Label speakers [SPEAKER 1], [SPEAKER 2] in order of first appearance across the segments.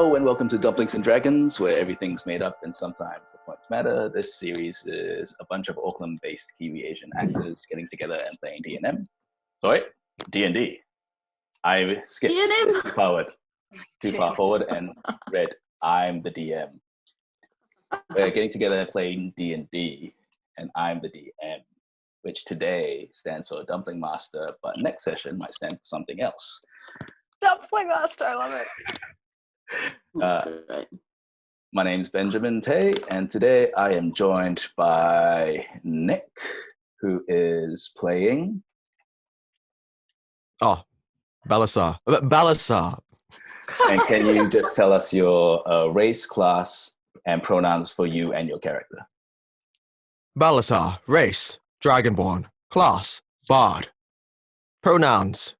[SPEAKER 1] Hello and welcome to Dumplings and Dragons, where everything's made up and sometimes the points matter. This series is a bunch of Auckland-based Kiwi-Asian actors getting together and playing D&M. Sorry, D&D. I skipped too far forward and read I'm the DM. We're getting together and playing D&D, and I'm the DM, which today stands for Dumpling Master, but next session might stand for something else.
[SPEAKER 2] Dumpling Master, I love it.
[SPEAKER 3] Right.
[SPEAKER 1] My name's Benjamin Tay, and today I am joined by Nick, who is playing...
[SPEAKER 4] Balasar. Balasar.
[SPEAKER 1] And can you just tell us your race, class, and pronouns for you and your character?
[SPEAKER 4] Balasar. Race. Dragonborn. Class. Bard. Pronouns.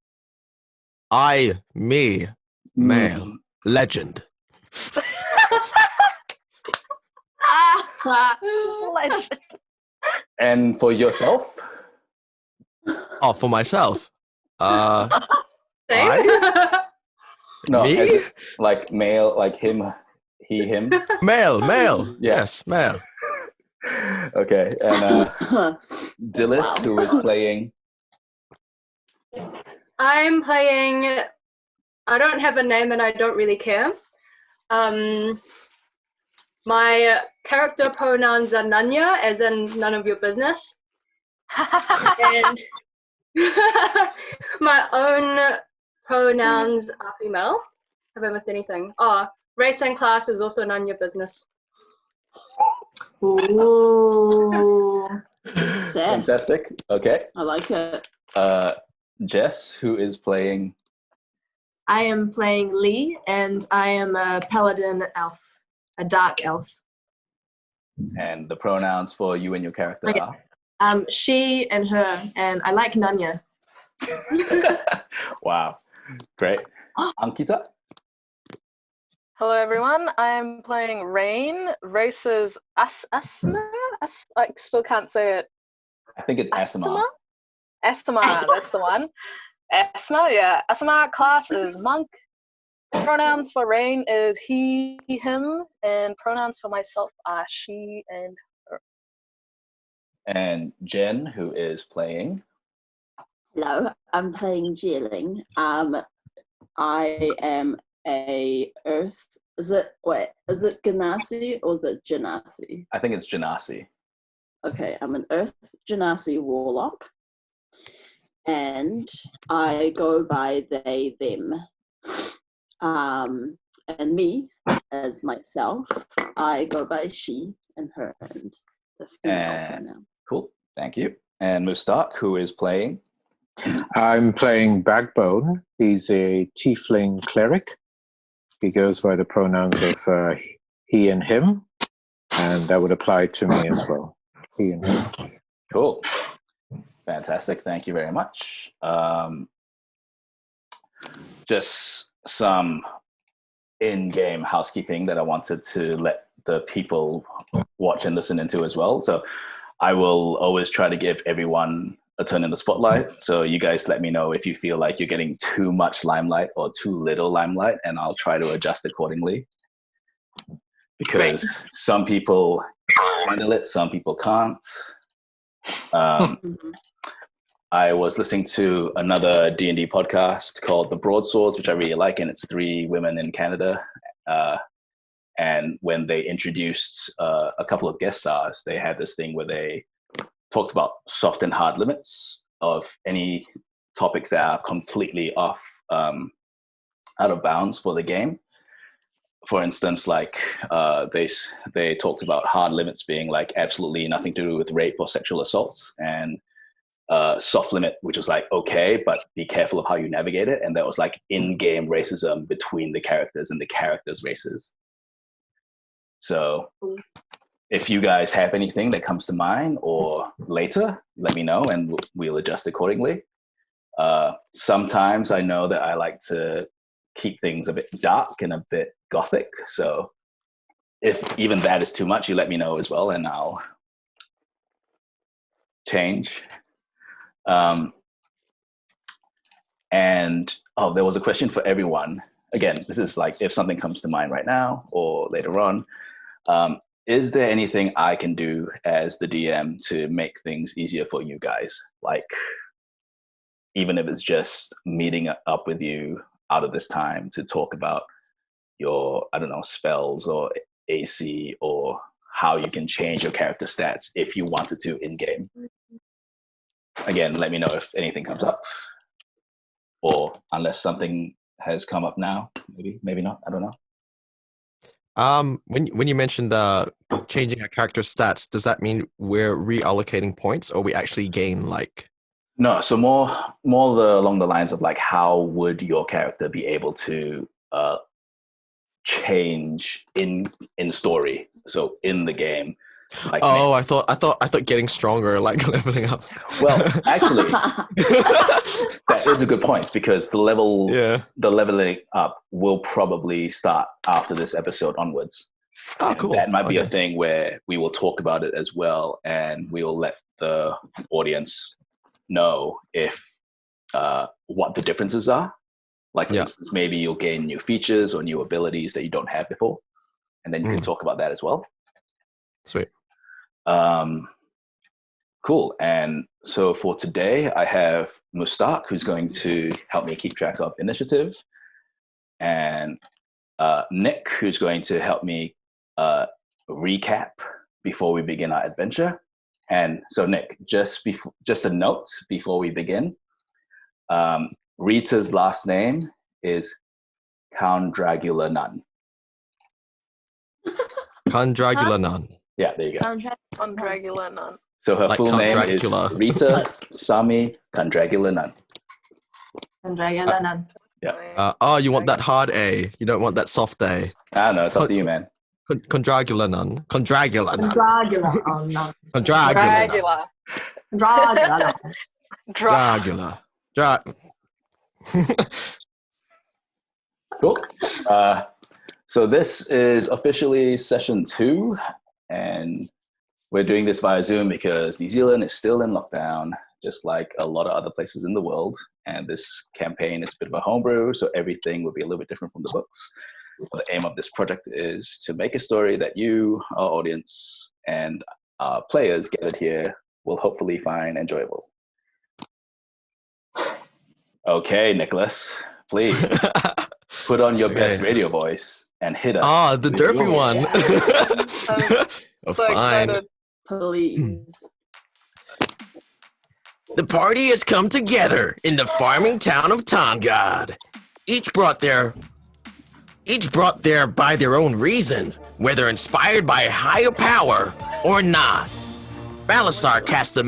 [SPEAKER 4] I, me, male. Legend.
[SPEAKER 2] Legend.
[SPEAKER 1] And for yourself?
[SPEAKER 4] Oh, for myself. I?
[SPEAKER 1] No,
[SPEAKER 4] Me?
[SPEAKER 1] like male, like him, he, him?
[SPEAKER 4] Male.
[SPEAKER 1] Yeah.
[SPEAKER 4] Yes, male.
[SPEAKER 1] Okay, and Dilys, who is playing...
[SPEAKER 2] I'm playing... I don't have a name and I don't really care. My character pronouns are Nanya, as in none of your business. And my own pronouns are female. Have I missed anything? Oh, race and class is also none of your business.
[SPEAKER 3] Ooh. Sass.
[SPEAKER 1] Fantastic. Okay.
[SPEAKER 3] I like it.
[SPEAKER 1] Jess, who is playing...
[SPEAKER 5] I am playing Lee, and I am a paladin elf, a dark elf.
[SPEAKER 1] And the pronouns for you and your character are?
[SPEAKER 5] She and her, and I like Nanya.
[SPEAKER 1] Wow, great. Ankita?
[SPEAKER 6] Hello everyone, I'm playing Rain. Race is Asma? I still can't say it.
[SPEAKER 1] I think it's Asma.
[SPEAKER 6] Asma, that's the one. Asma, yeah. Asma. Class is Monk. Pronouns for Rain is he, him, and pronouns for myself are she and her.
[SPEAKER 1] And Jen, who is playing...
[SPEAKER 3] Hello, I'm playing Zie Ling. I am a earth. Is it Genasi or the Genasi?
[SPEAKER 1] I think it's Genasi.
[SPEAKER 3] Okay, I'm an earth Genasi warlock. And I go by they, them. And me, as myself, I go by she and her and the female pronoun.
[SPEAKER 1] Cool, thank you. And Mustaq, who is playing?
[SPEAKER 7] I'm playing Backbone. He's a tiefling cleric. He goes by the pronouns of he and him, and that would apply to me as well. He and him.
[SPEAKER 1] Cool. Fantastic, thank you very much. Just some in-game housekeeping that I wanted to let the people watch and listen into as well. So I will always try to give everyone a turn in the spotlight. So you guys let me know if you feel like you're getting too much limelight or too little limelight, and I'll try to adjust accordingly. Because some people handle it, some people can't. I was listening to another D&D podcast called The Broadswords, which I really like, and it's 3 women in Canada. And when they introduced a couple of guest stars, they had this thing where they talked about soft and hard limits of any topics that are completely off, out of bounds for the game. For instance, like they talked about hard limits being like absolutely nothing to do with rape or sexual assaults, and soft limit, which was like, okay, but be careful of how you navigate it. And that was like in-game racism between the characters and the characters' races. So if you guys have anything that comes to mind or later, let me know and we'll adjust accordingly. Sometimes I know that I like to keep things a bit dark and a bit gothic. So if even that is too much, you let me know as well and I'll change. And there was a question for everyone. again, this is like if something comes to mind right now or later on. Is there anything I can do as the DM to make things easier for you guys? Like, even if it's just meeting up with you out of this time to talk about your, I don't know, spells or AC or how you can change your character stats if you wanted to in game. Again, let me know if anything comes up, or unless something has come up now, maybe not. I don't know.
[SPEAKER 4] When you mentioned changing our character stats, does that mean we're reallocating points, or we actually gain like?
[SPEAKER 1] No, so more along the lines of like, how would your character be able to change in story? So in the game. Like
[SPEAKER 4] I thought getting stronger, like leveling up.
[SPEAKER 1] Well, actually, that is a good point, because the leveling up will probably start after this episode onwards.
[SPEAKER 4] Oh, cool.
[SPEAKER 1] That might be a thing where we will talk about it as well, and we will let the audience know if what the differences are. Like, for instance, maybe you'll gain new features or new abilities that you don't have before, and then you can talk about that as well.
[SPEAKER 4] Sweet.
[SPEAKER 1] Cool. And so for today, I have Mustaq, who's going to help me keep track of initiative, and Nick, who's going to help me recap before we begin our adventure. And so, Nick, just a note before we begin. Rita's last name is Kundragulanun.
[SPEAKER 4] Kundragulanun.
[SPEAKER 1] Yeah, there you go.
[SPEAKER 6] Kundragulanun.
[SPEAKER 1] So her
[SPEAKER 4] Like
[SPEAKER 1] full name is Rita Samy Kundragulanun.
[SPEAKER 5] Kundragulanun.
[SPEAKER 1] Yeah.
[SPEAKER 4] You want that hard A. You don't want that soft A.
[SPEAKER 1] I don't know. It's up to you, man.
[SPEAKER 4] Kundragulanun. Kundragulanun.
[SPEAKER 5] Kundragulanun.
[SPEAKER 4] Kundragulanun.
[SPEAKER 5] Kundragulanun.
[SPEAKER 4] Dragula.
[SPEAKER 1] Cool. So this is officially session 2, and we're doing this via Zoom because New Zealand is still in lockdown, just like a lot of other places in the world. And this campaign is a bit of a homebrew, so everything will be a little bit different from the books. But the aim of this project is to make a story that you, our audience, and our players gathered here will hopefully find enjoyable. Okay, Nicholas, please put on your best radio voice and hit us.
[SPEAKER 4] The derpy one.
[SPEAKER 6] So
[SPEAKER 4] fine.
[SPEAKER 6] excited.
[SPEAKER 3] Please.
[SPEAKER 4] The party has come together in the farming town of Tongod. Each brought there by their own reason, whether inspired by a higher power or not. Balasar cast a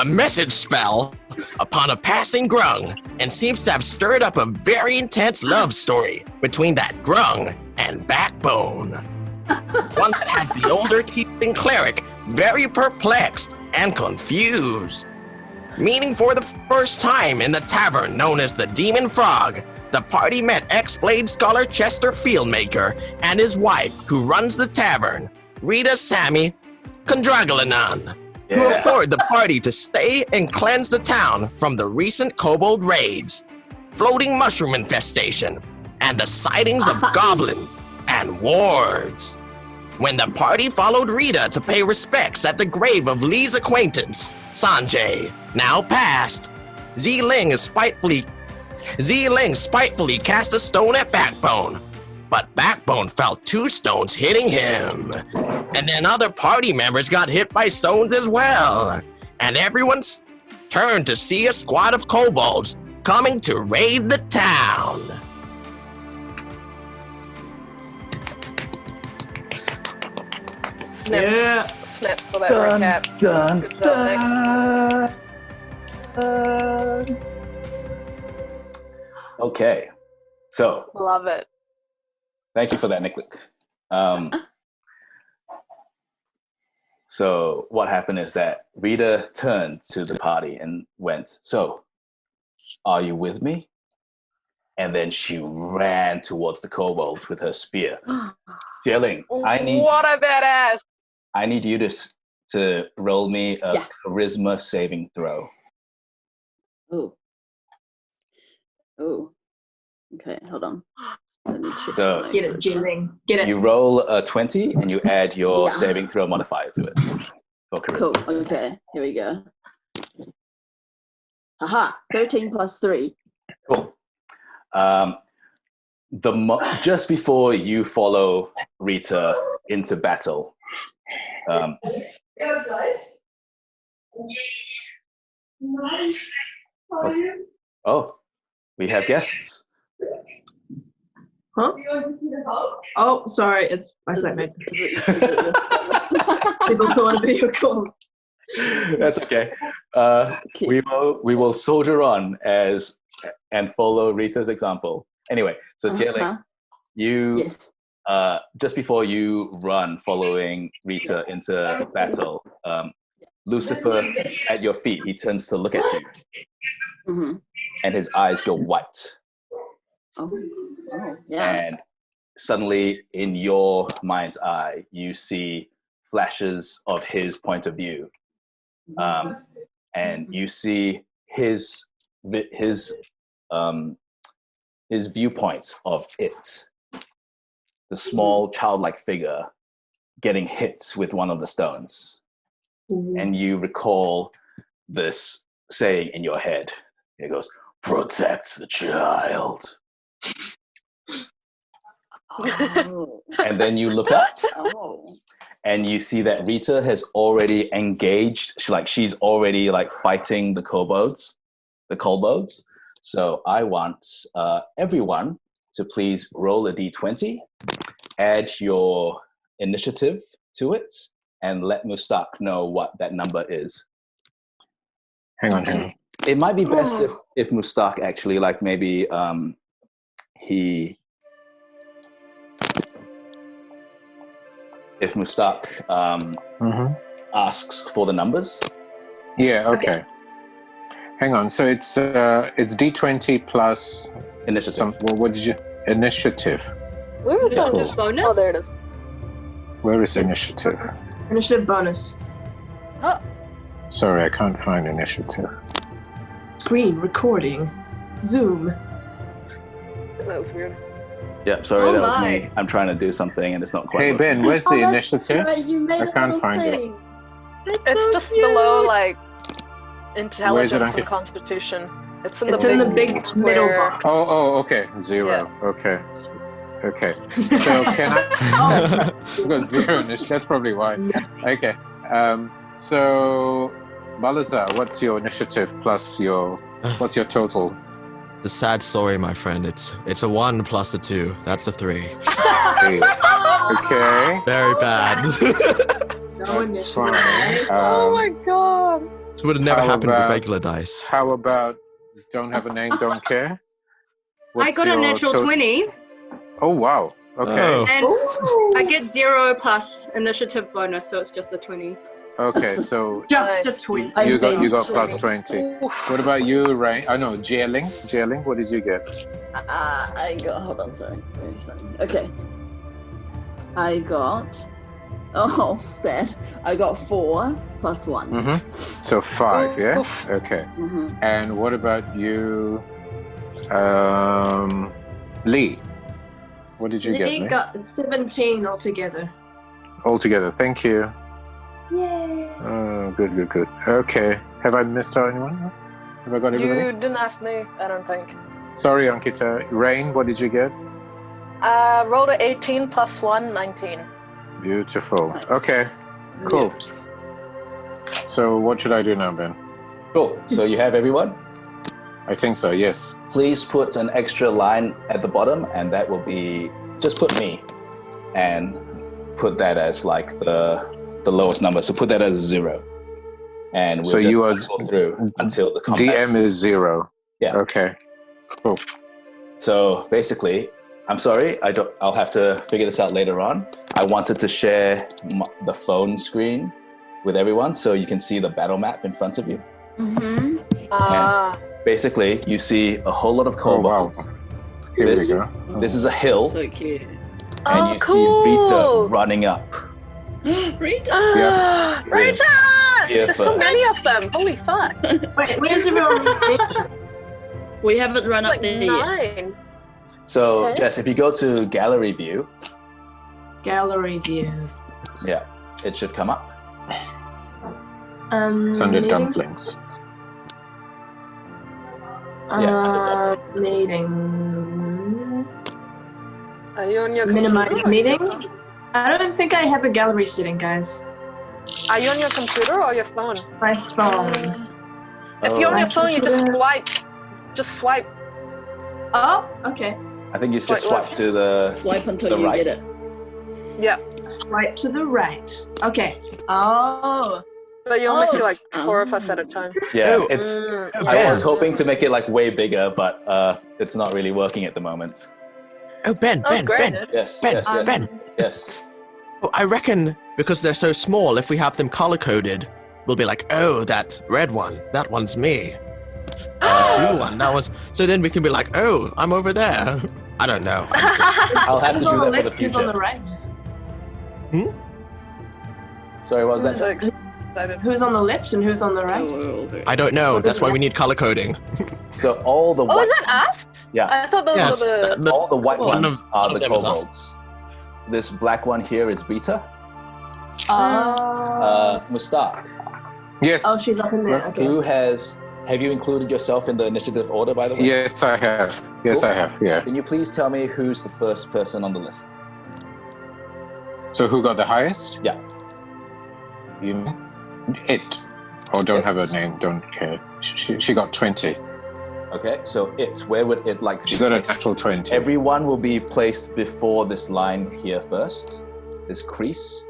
[SPEAKER 4] message spell upon a passing grung, and seems to have stirred up a very intense love story between that grung and Backbone. One that has the older tiefling cleric very perplexed and confused. Meeting for the first time in the tavern known as the Demon Frog, the party met ex-Blade Scholar Chester Fieldmaker and his wife, who runs the tavern, Rita Samy Kundragulanun, who implored the party to stay and cleanse the town from the recent kobold raids, floating mushroom infestation, and the sightings of goblins and wards. When the party followed Rita to pay respects at the grave of Lee's acquaintance, Sanjay, now passed, Zie Ling spitefully cast a stone at Backbone, but Backbone felt 2 stones hitting him. And then other party members got hit by stones as well. And everyone turned to see a squad of kobolds coming to raid the town.
[SPEAKER 6] Snaps for that recap. Good job, Nick.
[SPEAKER 1] Okay. So
[SPEAKER 6] Love it.
[SPEAKER 1] thank you for that, Nick. So what happened is that Rita turned to the party and went, "So, are you with me?" And then she ran towards the kobolds with her spear. Zie Ling,
[SPEAKER 6] What a badass!
[SPEAKER 1] I need you to roll me a charisma saving throw.
[SPEAKER 3] Oh. Okay, hold on. Let me check.
[SPEAKER 1] So-
[SPEAKER 3] my
[SPEAKER 5] Get it, Zie Ling. Get it.
[SPEAKER 1] You roll a 20 and you add your
[SPEAKER 3] Yeah.
[SPEAKER 1] saving throw modifier to it. For
[SPEAKER 3] Cool.
[SPEAKER 1] charisma.
[SPEAKER 3] Okay, here we go. Aha! 13 plus 3.
[SPEAKER 1] Cool. Just before you follow Rita into battle, oh, we have guests.
[SPEAKER 5] Huh? Oh, sorry. It's my flatmate. He's also on a video call.
[SPEAKER 1] That's okay. We will soldier on and follow Rita's example. Anyway, so Zie Ling, you
[SPEAKER 3] Yes.
[SPEAKER 1] just before you run following Rita into battle, Lucifer at your feet, he turns to look at you
[SPEAKER 3] Mm-hmm.
[SPEAKER 1] and his eyes go white.
[SPEAKER 3] Oh, yeah.
[SPEAKER 1] And suddenly in your mind's eye, you see flashes of his point of view. And you see his viewpoints of it, the small childlike figure getting hit with one of the stones. And you recall this saying in your head. It goes, "Protect the child."
[SPEAKER 3] Oh.
[SPEAKER 1] And then you look up
[SPEAKER 3] Oh.
[SPEAKER 1] and you see that Rita has already engaged. She's already fighting the kobolds. So I want everyone to please roll a d20, add your initiative to it, and let Mustaq know what that number is.
[SPEAKER 7] Hang on.
[SPEAKER 1] It might be best if Mustaq actually maybe if Mustaq asks for the numbers.
[SPEAKER 7] Yeah, okay. Hang on. So it's D20 plus
[SPEAKER 1] Initiative.
[SPEAKER 7] what did you? Initiative.
[SPEAKER 6] Where is that?
[SPEAKER 7] Cool.
[SPEAKER 2] Bonus?
[SPEAKER 6] Oh, there it is.
[SPEAKER 7] Where is initiative?
[SPEAKER 5] Initiative bonus.
[SPEAKER 7] Sorry, I can't find initiative.
[SPEAKER 5] Screen recording. Zoom.
[SPEAKER 6] That was weird.
[SPEAKER 1] Yeah, sorry,
[SPEAKER 2] Oh
[SPEAKER 1] that was
[SPEAKER 2] my.
[SPEAKER 1] me. I'm trying to do something and it's not quite
[SPEAKER 7] Hey
[SPEAKER 1] working.
[SPEAKER 7] Ben, where's the
[SPEAKER 3] Oh, that's
[SPEAKER 7] initiative?
[SPEAKER 3] right, you made
[SPEAKER 7] I
[SPEAKER 3] a
[SPEAKER 7] can't
[SPEAKER 3] little
[SPEAKER 7] find it.
[SPEAKER 3] thing.
[SPEAKER 6] It's just below intelligence
[SPEAKER 7] Ankita?
[SPEAKER 6] and constitution. It's in
[SPEAKER 5] It's
[SPEAKER 6] the
[SPEAKER 5] in
[SPEAKER 6] big
[SPEAKER 5] the big middle
[SPEAKER 6] square.
[SPEAKER 5] box.
[SPEAKER 7] Oh, okay. 0. Okay. So can I? I've got 0 initiative. That's probably why. Okay. So Balasar, what's your initiative plus what's your total?
[SPEAKER 4] The sad story, my friend. It's a 1 plus a 2. That's a 3.
[SPEAKER 7] Okay.
[SPEAKER 4] Very bad.
[SPEAKER 5] No
[SPEAKER 7] That's
[SPEAKER 5] initiative.
[SPEAKER 7] fine.
[SPEAKER 6] Oh my god.
[SPEAKER 4] This would have never
[SPEAKER 7] How
[SPEAKER 4] happened with
[SPEAKER 7] about-
[SPEAKER 4] regular dice.
[SPEAKER 7] How about don't have a name, don't care?
[SPEAKER 2] I got a
[SPEAKER 7] your
[SPEAKER 2] natural 20,
[SPEAKER 7] Oh wow. Okay.
[SPEAKER 4] Oh.
[SPEAKER 2] and
[SPEAKER 5] Ooh.
[SPEAKER 2] I get 0 plus initiative bonus, so it's just a 20.
[SPEAKER 7] Okay. So
[SPEAKER 5] Just a
[SPEAKER 6] Nice.
[SPEAKER 5] tweet.
[SPEAKER 7] you got
[SPEAKER 3] Nice.
[SPEAKER 7] plus 20. What about you, Rain? Oh no, Zie Ling. Zie Ling, what did you get?
[SPEAKER 3] I got. Hold on, sorry. Very sorry. Okay. I got. Oh, sad. I got 4 plus 1.
[SPEAKER 7] Mm-hmm. So 5, yeah?
[SPEAKER 6] Oof.
[SPEAKER 7] Okay.
[SPEAKER 3] Mm-hmm.
[SPEAKER 7] And what about you, Lee? What did you get,
[SPEAKER 5] Lee
[SPEAKER 7] Lee?
[SPEAKER 5] got 17 altogether.
[SPEAKER 7] Altogether, thank you.
[SPEAKER 5] Yay.
[SPEAKER 7] Oh, good. Okay. Have I missed out anyone? Have I got everybody?
[SPEAKER 6] You didn't ask me, I don't think.
[SPEAKER 7] Sorry, Ankita. Rain, what did you get?
[SPEAKER 6] Rolled a 18 plus 1, 19.
[SPEAKER 7] Beautiful.
[SPEAKER 3] Nice.
[SPEAKER 7] Okay, cool. So what should I do now, Ben?
[SPEAKER 1] Cool. So you have everyone.
[SPEAKER 7] I think so, yes.
[SPEAKER 1] Please put an extra line at the bottom, and that will be just put me, and put that as the lowest number. So put that as 0, and we'll
[SPEAKER 7] So
[SPEAKER 1] just
[SPEAKER 7] you are-
[SPEAKER 1] go through until the combat.
[SPEAKER 7] DM is 0.
[SPEAKER 1] Yeah.
[SPEAKER 7] Okay, cool.
[SPEAKER 1] So basically, I'm sorry, I'll have to figure this out later on. I wanted to share the phone screen with everyone so you can see the battle map in front of you.
[SPEAKER 3] Mm-hmm.
[SPEAKER 1] Basically, you see a whole lot of
[SPEAKER 7] Oh, wow.
[SPEAKER 1] kobolds.
[SPEAKER 7] Here
[SPEAKER 1] This-
[SPEAKER 7] we go.
[SPEAKER 1] This is a hill,
[SPEAKER 3] So cute.
[SPEAKER 1] and
[SPEAKER 6] Oh,
[SPEAKER 1] you
[SPEAKER 6] cool.
[SPEAKER 1] see Rita running up.
[SPEAKER 3] Rita.
[SPEAKER 6] Rita!
[SPEAKER 1] Yeah,
[SPEAKER 6] There's so
[SPEAKER 1] but-
[SPEAKER 6] many of them. Holy fuck.
[SPEAKER 5] Wait, where's everyone?
[SPEAKER 3] We haven't run up
[SPEAKER 6] Like
[SPEAKER 3] there yet.
[SPEAKER 6] 9.
[SPEAKER 1] So,
[SPEAKER 6] Okay.
[SPEAKER 1] Jess, if you go to gallery view,
[SPEAKER 5] Gallery view.
[SPEAKER 1] yeah, it should come up.
[SPEAKER 7] It's under
[SPEAKER 5] Meeting?
[SPEAKER 7] dumplings.
[SPEAKER 5] Meeting.
[SPEAKER 6] Are you on your
[SPEAKER 5] Minimize
[SPEAKER 6] computer?
[SPEAKER 5] meeting. I don't think I have a gallery setting, guys.
[SPEAKER 6] Are you on your computer or your phone?
[SPEAKER 5] My phone.
[SPEAKER 6] If you're on
[SPEAKER 1] Oh.
[SPEAKER 6] your phone, you just swipe. Just swipe.
[SPEAKER 5] Oh, okay.
[SPEAKER 1] I think you just
[SPEAKER 6] Swipe
[SPEAKER 1] swipe
[SPEAKER 6] left.
[SPEAKER 1] to the
[SPEAKER 3] Swipe until
[SPEAKER 1] the
[SPEAKER 3] you
[SPEAKER 1] right.
[SPEAKER 3] get it.
[SPEAKER 6] Yeah.
[SPEAKER 5] Swipe to the right. Okay. Oh.
[SPEAKER 6] But you only
[SPEAKER 5] Oh.
[SPEAKER 6] see like 4 of us at a time.
[SPEAKER 1] Yeah,
[SPEAKER 4] Oh.
[SPEAKER 1] it's.
[SPEAKER 6] Mm.
[SPEAKER 1] I
[SPEAKER 4] Ben.
[SPEAKER 1] was hoping to make it like way bigger, but it's not really working at the moment.
[SPEAKER 4] Oh, Ben,
[SPEAKER 6] That was
[SPEAKER 4] Ben,
[SPEAKER 6] great.
[SPEAKER 4] Ben.
[SPEAKER 1] Yes,
[SPEAKER 4] Ben,
[SPEAKER 1] yes, yes,
[SPEAKER 4] Ben.
[SPEAKER 1] yes.
[SPEAKER 4] Oh, I reckon because they're so small, if we have them color-coded, we'll be like, oh, that red one, that one's me. Blue one, that one's... So then we can be like, oh, I'm over there. I don't know.
[SPEAKER 1] I'll have to
[SPEAKER 5] Who's
[SPEAKER 1] do
[SPEAKER 5] on the
[SPEAKER 1] that for the
[SPEAKER 5] left? Who's on the
[SPEAKER 1] future.
[SPEAKER 5] right?
[SPEAKER 1] Sorry, what was
[SPEAKER 6] I'm so
[SPEAKER 1] that?
[SPEAKER 6] excited.
[SPEAKER 5] Who's on the left and who's on the
[SPEAKER 3] Oh,
[SPEAKER 5] right?
[SPEAKER 3] we're all very
[SPEAKER 4] I don't know. That's why we need color coding.
[SPEAKER 1] So all the
[SPEAKER 6] Oh,
[SPEAKER 1] white,
[SPEAKER 6] is that us?
[SPEAKER 1] Yeah.
[SPEAKER 6] I thought those
[SPEAKER 4] Yes.
[SPEAKER 6] were the.
[SPEAKER 1] all the white
[SPEAKER 4] One
[SPEAKER 1] ones
[SPEAKER 4] of-
[SPEAKER 1] are
[SPEAKER 4] one
[SPEAKER 1] the
[SPEAKER 4] of them is us.
[SPEAKER 1] kobolds. This black one here is Rita.
[SPEAKER 5] Oh.
[SPEAKER 1] Mustaq.
[SPEAKER 7] Yes.
[SPEAKER 5] Oh, she's up in there. Okay.
[SPEAKER 1] Who has? Have you included yourself in the initiative order, by the way?
[SPEAKER 7] Yes, I have. Yes,
[SPEAKER 1] Cool.
[SPEAKER 7] I have. Yeah.
[SPEAKER 1] Can you please tell me who's the first person on the list?
[SPEAKER 7] So who got the highest?
[SPEAKER 1] Yeah.
[SPEAKER 7] You mean? It. Or don't have
[SPEAKER 1] It.
[SPEAKER 7] a name. Don't care. She got 20.
[SPEAKER 1] Okay, so where would it like to
[SPEAKER 7] She
[SPEAKER 1] be
[SPEAKER 7] got a
[SPEAKER 1] placed?
[SPEAKER 7] natural 20.
[SPEAKER 1] Everyone will be placed before this line here first, this crease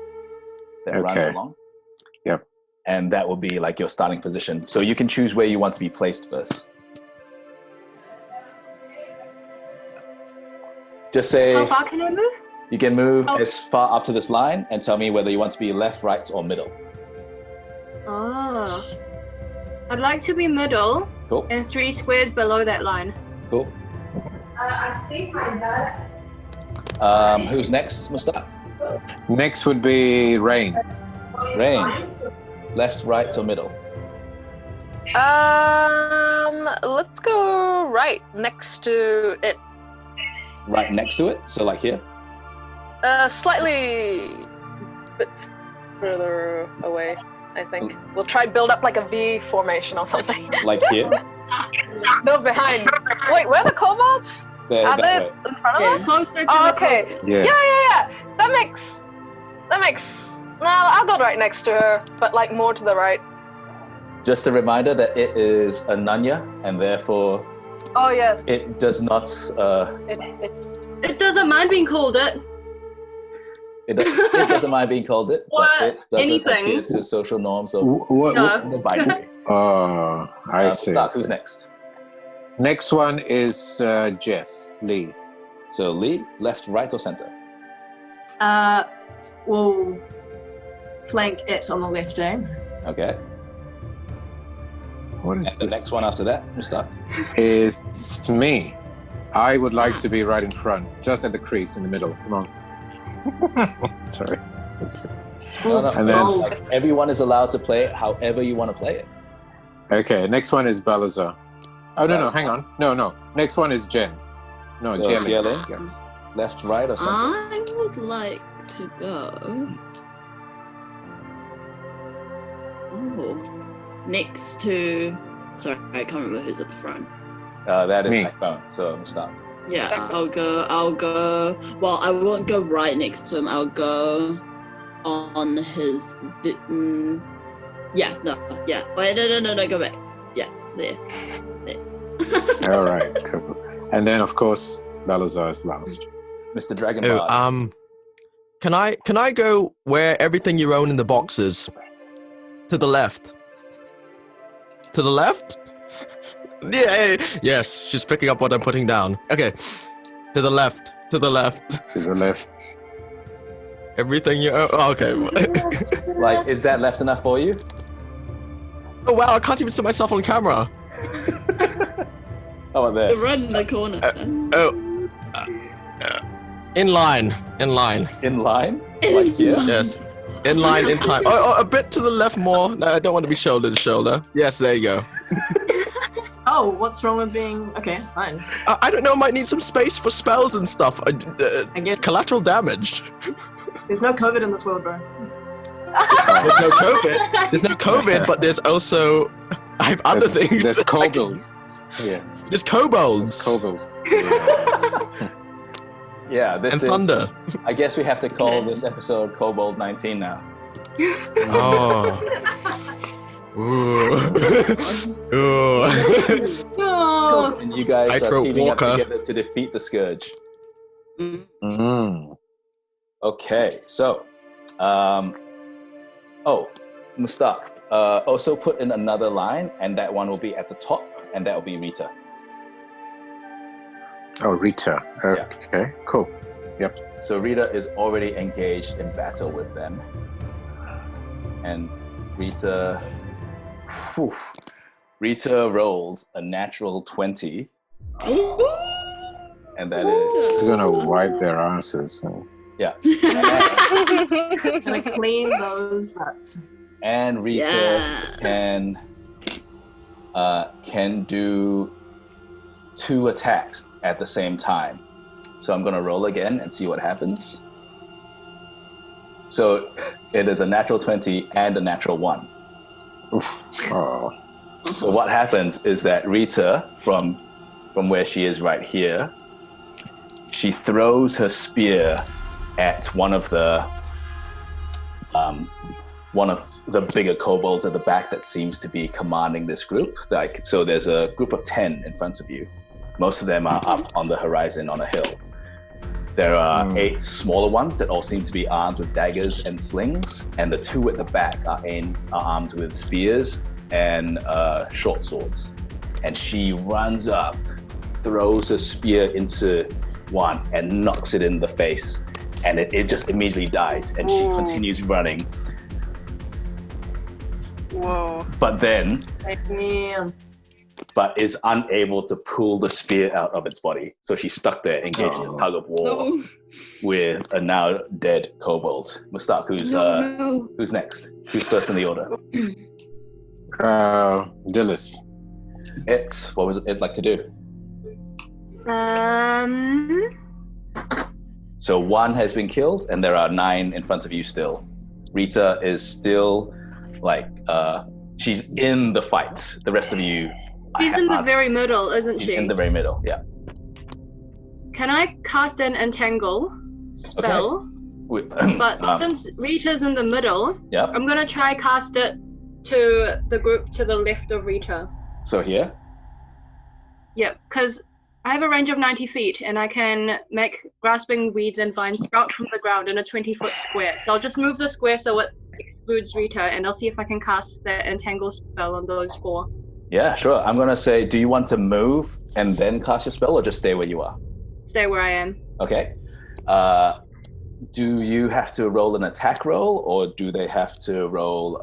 [SPEAKER 1] that runs
[SPEAKER 7] Okay.
[SPEAKER 1] along.
[SPEAKER 7] Yep.
[SPEAKER 1] And that will be like your starting position. So you can choose where you want to be placed first. Just say
[SPEAKER 2] How far can I move?
[SPEAKER 1] you can move
[SPEAKER 2] Oh.
[SPEAKER 1] as far up to this line and tell me whether you want to be left, right, or middle.
[SPEAKER 2] Oh. I'd like to be middle
[SPEAKER 1] Cool,
[SPEAKER 2] and 3 squares below that line.
[SPEAKER 1] cool.
[SPEAKER 8] I think my dad.
[SPEAKER 1] Who's next, Mustaq?
[SPEAKER 7] Next would be Rain.
[SPEAKER 1] Rain. Left, right, or middle?
[SPEAKER 6] Let's go right next to it.
[SPEAKER 1] Right next to it, so like here?
[SPEAKER 6] Slightly bit further away, I think. We'll try build up like a V formation or something.
[SPEAKER 1] Like here?
[SPEAKER 6] No, behind. Wait, where are the kobolds?
[SPEAKER 1] There,
[SPEAKER 6] Are
[SPEAKER 1] that
[SPEAKER 6] they
[SPEAKER 1] way.
[SPEAKER 6] in front of
[SPEAKER 3] Yeah.
[SPEAKER 6] us?
[SPEAKER 2] Closer to
[SPEAKER 6] Oh,
[SPEAKER 2] the
[SPEAKER 6] okay.
[SPEAKER 7] Yeah.
[SPEAKER 6] Yeah. That makes. No, I'll go right next to her, but like more to the right.
[SPEAKER 1] Just a reminder that it is a Nanya, and therefore
[SPEAKER 6] Oh yes.
[SPEAKER 1] it does not.
[SPEAKER 2] It doesn't mind being called it.
[SPEAKER 1] It doesn't mind being called it,
[SPEAKER 2] Or
[SPEAKER 1] but it doesn't
[SPEAKER 2] anything.
[SPEAKER 1] adhere to social norms of
[SPEAKER 7] What?
[SPEAKER 2] No.
[SPEAKER 1] the binary.
[SPEAKER 7] Oh, I see.
[SPEAKER 1] Start, who's next?
[SPEAKER 7] Next one is Jess Lee.
[SPEAKER 1] So Lee, left, right, or center?
[SPEAKER 5] We'll flank it on the left, eh?
[SPEAKER 1] Okay.
[SPEAKER 7] What
[SPEAKER 1] And
[SPEAKER 7] is
[SPEAKER 1] the
[SPEAKER 7] this?
[SPEAKER 1] next one after that, Mustaq.
[SPEAKER 7] Is me. I would like to be right in front, just at the crease in the middle. Come on. Sorry. Just...
[SPEAKER 1] No,
[SPEAKER 7] And then-
[SPEAKER 1] it's like everyone is allowed to play it however you want to play it.
[SPEAKER 7] Okay, next one is Balasar. Oh, no, hang on. No. Next one is Jen. No,
[SPEAKER 1] So,
[SPEAKER 7] Jen.
[SPEAKER 1] Zie Ling?
[SPEAKER 7] Yeah.
[SPEAKER 1] Left, right, or center?
[SPEAKER 3] I would like to go. Oh, next to. Sorry, I can't remember who's at the front.
[SPEAKER 1] That is
[SPEAKER 7] Me.
[SPEAKER 1] backbone. So Mustaq.
[SPEAKER 3] Yeah, I'll go. Well, I won't go right next to him. I'll go on his. Yeah. Wait, no. Go back. Yeah, there.
[SPEAKER 7] All right, cool. And then, of course, Balasar is last.
[SPEAKER 1] Mr. Dragon
[SPEAKER 4] Oh,
[SPEAKER 1] Bard.
[SPEAKER 4] can I go where everything you own in the boxes? To the left. To the left? Yeah. Yes, she's picking up what I'm putting down. Okay. To the left. To the left.
[SPEAKER 7] To the left.
[SPEAKER 4] Everything you own. Oh, okay.
[SPEAKER 1] Like, is that left enough for you?
[SPEAKER 4] Oh wow! I can't even see myself on camera.
[SPEAKER 1] How about this?
[SPEAKER 3] Right in the corner.
[SPEAKER 4] In line.
[SPEAKER 1] In line? Like here?
[SPEAKER 4] Yes. In line, in time. Oh, a bit to the left more. No, I don't want to be shoulder to shoulder. Yes, there you go.
[SPEAKER 5] Oh, Oh, what's wrong with being... Okay, fine.
[SPEAKER 4] I don't know, might need some space for spells and stuff.
[SPEAKER 5] I get
[SPEAKER 4] Collateral damage.
[SPEAKER 5] There's no COVID in this world, bro.
[SPEAKER 4] There's no COVID. There's no COVID, but there's also... I have other things.
[SPEAKER 7] There's kobolds. Yeah.
[SPEAKER 4] There's kobolds.
[SPEAKER 7] Kobolds.
[SPEAKER 1] Yeah, this
[SPEAKER 4] And
[SPEAKER 1] is...
[SPEAKER 4] thunder.
[SPEAKER 1] I guess we have to call this episode Kobold 19 now.
[SPEAKER 4] Oh. Ooh. Ooh.
[SPEAKER 2] No.
[SPEAKER 1] And you guys
[SPEAKER 4] I
[SPEAKER 1] are
[SPEAKER 4] throw
[SPEAKER 1] teaming up
[SPEAKER 4] Walker.
[SPEAKER 1] together to defeat the Scourge.
[SPEAKER 7] Mm.
[SPEAKER 1] Okay, so... Mustaq. Also put in another line, and that one will be at the top, and that will be Rita.
[SPEAKER 7] Oh, Rita. Okay, cool.
[SPEAKER 1] So Rita is already engaged in battle with them. And Rita rolls a natural 20. And that is...
[SPEAKER 7] It's gonna wipe their asses.
[SPEAKER 1] Yeah.
[SPEAKER 5] Gonna clean those butts.
[SPEAKER 1] And Rita can do 2 attacks at the same time. So I'm gonna roll again and see what happens. So it is a natural 20 and a natural 1.
[SPEAKER 7] Oof. Oh.
[SPEAKER 1] So what happens is that Rita, from where she is right here, she throws her spear at one of the bigger kobolds at the back that seems to be commanding this group. So there's a group of 10 in front of you. Most of them are up on the horizon on a hill. There are 8 smaller ones that all seem to be armed with daggers and slings, and the 2 at the back are armed with spears and short swords. And she runs up, throws a spear into one, and knocks it in the face. And it just immediately dies, and she continues running.
[SPEAKER 6] Whoa.
[SPEAKER 1] But then...
[SPEAKER 5] Damn.
[SPEAKER 1] but is unable to pull the spear out of its body. So she's stuck there engaging in a tug of war with a now dead kobold. Mustaq, who's next? Who's first in the order?
[SPEAKER 7] Dilys.
[SPEAKER 1] What was it like to do? So 1 has been killed, and there are 9 in front of you still. Rita is still she's in the fight. The rest of you...
[SPEAKER 2] She's in the very middle, isn't she?
[SPEAKER 1] In the very middle, yeah.
[SPEAKER 2] Can I cast an entangle spell?
[SPEAKER 1] Okay.
[SPEAKER 2] But since Rita's in the middle,
[SPEAKER 1] yep.
[SPEAKER 2] I'm gonna try cast it to the group to the left of Rita.
[SPEAKER 1] So here?
[SPEAKER 2] Yep, because I have a range of 90 feet, and I can make grasping weeds and vines sprout from the ground in a 20-foot square. So I'll just move the square so it excludes Rita, and I'll see if I can cast the entangle spell on those 4.
[SPEAKER 1] Yeah, sure. I'm going to say, do you want to move and then cast your spell, or just stay where you are?
[SPEAKER 2] Stay where I am.
[SPEAKER 1] Okay. Do you have to roll an attack roll, or do they have to roll...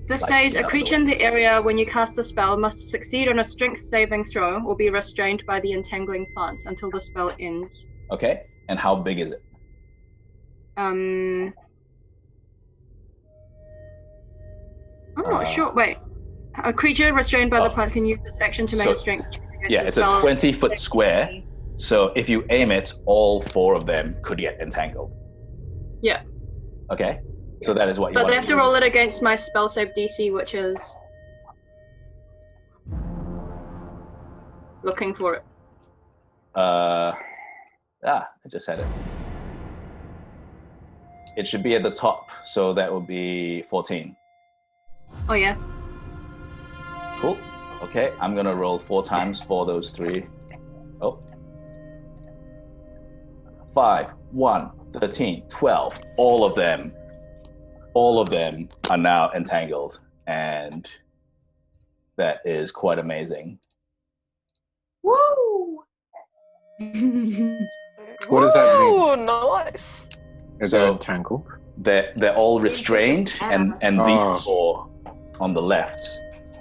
[SPEAKER 2] This says, a creature in the area when you cast a spell must succeed on a strength saving throw or be restrained by the entangling plants until the spell ends.
[SPEAKER 1] Okay. And how big is it?
[SPEAKER 2] I'm not sure. Wait. A creature restrained by the plants can use this action to make a strength check against
[SPEAKER 1] Yeah,
[SPEAKER 2] the
[SPEAKER 1] it's a
[SPEAKER 2] spell.
[SPEAKER 1] 20-foot square. So if you aim it, all 4 of them could get entangled.
[SPEAKER 2] Yeah.
[SPEAKER 1] Okay. So that is what you
[SPEAKER 2] But
[SPEAKER 1] want
[SPEAKER 2] they have to roll it against my spell save DC, which is... looking for it.
[SPEAKER 1] I just had it. It should be at the top, so that would be 14.
[SPEAKER 2] Oh, yeah.
[SPEAKER 1] Cool. Okay, I'm gonna roll 4 times for those 3. 5, 1, 13, 12. All of them are now entangled, and that is quite amazing.
[SPEAKER 5] Woo!
[SPEAKER 7] What does that mean?
[SPEAKER 6] Oh, nice.
[SPEAKER 7] Is that entangled?
[SPEAKER 1] They're all restrained, and these 4 on the left.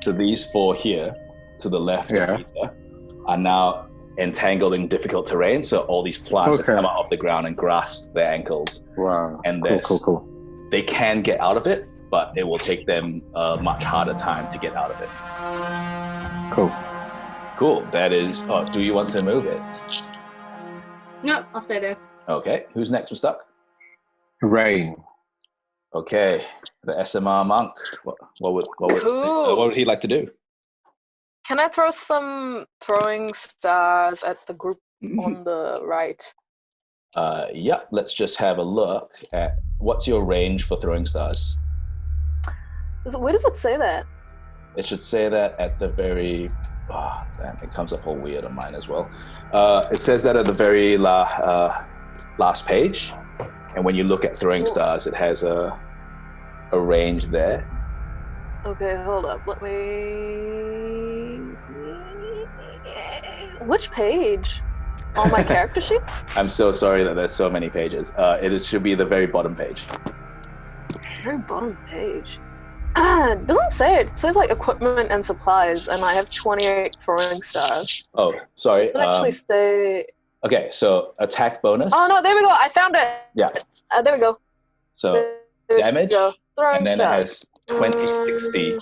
[SPEAKER 1] So these 4 here to the left of Rita are now entangled in difficult terrain. So all these plants have come out of the ground and grasped their ankles.
[SPEAKER 7] Wow.
[SPEAKER 1] And
[SPEAKER 7] cool.
[SPEAKER 1] they can get out of it, but it will take them a much harder time to get out of it. Cool. That is. Oh, do you want to move it?
[SPEAKER 2] No, I'll stay there.
[SPEAKER 1] Okay. Who's next? Mustaq?
[SPEAKER 7] Rain.
[SPEAKER 1] Okay. The SMR monk. What would he like to do?
[SPEAKER 6] Can I throw some throwing stars at the group on the right?
[SPEAKER 1] Yeah. Let's just have a look at what's your range for throwing stars.
[SPEAKER 6] Where does it say that?
[SPEAKER 1] It should say that at the very. Oh, damn, it comes up all weird on mine as well. It says that at the very last page, and when you look at throwing stars, it has a range there.
[SPEAKER 6] Okay, hold up. Let me. Which page? On my character sheet?
[SPEAKER 1] I'm so sorry that there's so many pages. It should be the very bottom page.
[SPEAKER 6] Very bottom page. It doesn't say it. It says like equipment and supplies, and I have 28 throwing stars.
[SPEAKER 1] Oh, sorry.
[SPEAKER 6] It doesn't actually say.
[SPEAKER 1] Okay, so attack bonus.
[SPEAKER 6] Oh no, there we go. I found it.
[SPEAKER 1] Yeah.
[SPEAKER 6] There we go.
[SPEAKER 1] So damage,
[SPEAKER 6] throwing
[SPEAKER 1] and then
[SPEAKER 6] stars.
[SPEAKER 1] it has 20, 60.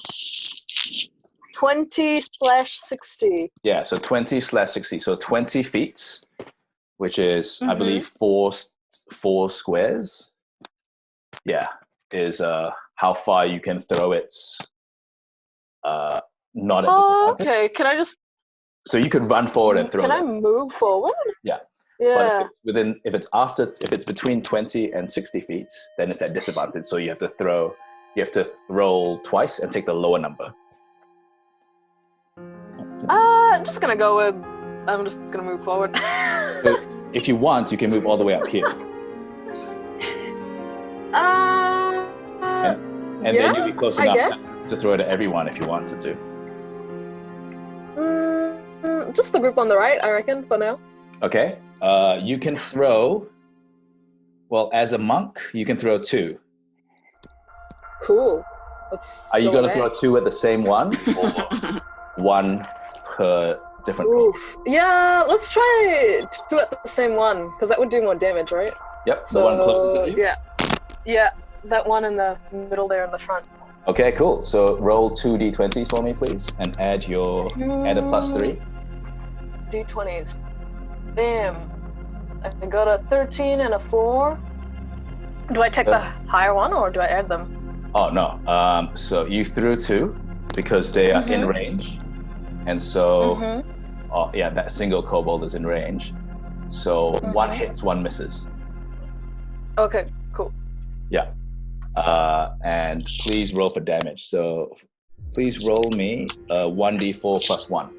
[SPEAKER 6] 20/60.
[SPEAKER 1] Yeah, so 20/60. So 20 feet, which is I believe four squares. Yeah, is how far you can throw it. Not at disadvantage.
[SPEAKER 6] Okay. Can I just?
[SPEAKER 1] So you could run forward and throw.
[SPEAKER 6] Can I move forward?
[SPEAKER 1] Yeah.
[SPEAKER 6] Yeah.
[SPEAKER 1] But if it's between 20 and 60 feet, then it's at disadvantage. So you have to roll twice and take the lower number.
[SPEAKER 6] I'm just gonna move forward.
[SPEAKER 1] So if you want, you can move all the way up here. And then you'll be close enough to throw it at everyone if you wanted to.
[SPEAKER 6] Just the group on the right, I reckon, for now.
[SPEAKER 1] Okay. You can throw. Well, as a monk, you can throw 2.
[SPEAKER 6] Cool.
[SPEAKER 1] Are you going to throw 2 at the same one, or 1 per different one?
[SPEAKER 6] Yeah, let's try 2 at the same one, because that would do more damage, right?
[SPEAKER 1] Yep, the one closest to you?
[SPEAKER 6] Yeah, that one in the middle there in the front.
[SPEAKER 1] Okay, cool. So roll 2 d20s for me, please, and add a +3.
[SPEAKER 6] D20s. Bam. I got a 13 and a 4. Do I take the higher one, or do I add them?
[SPEAKER 1] Oh, no. So you threw 2 because they are in range. And so, that single kobold is in range. So 1 hits, 1 misses.
[SPEAKER 6] Okay, cool.
[SPEAKER 1] Yeah. And please roll for damage. So please roll me 1d4 +1.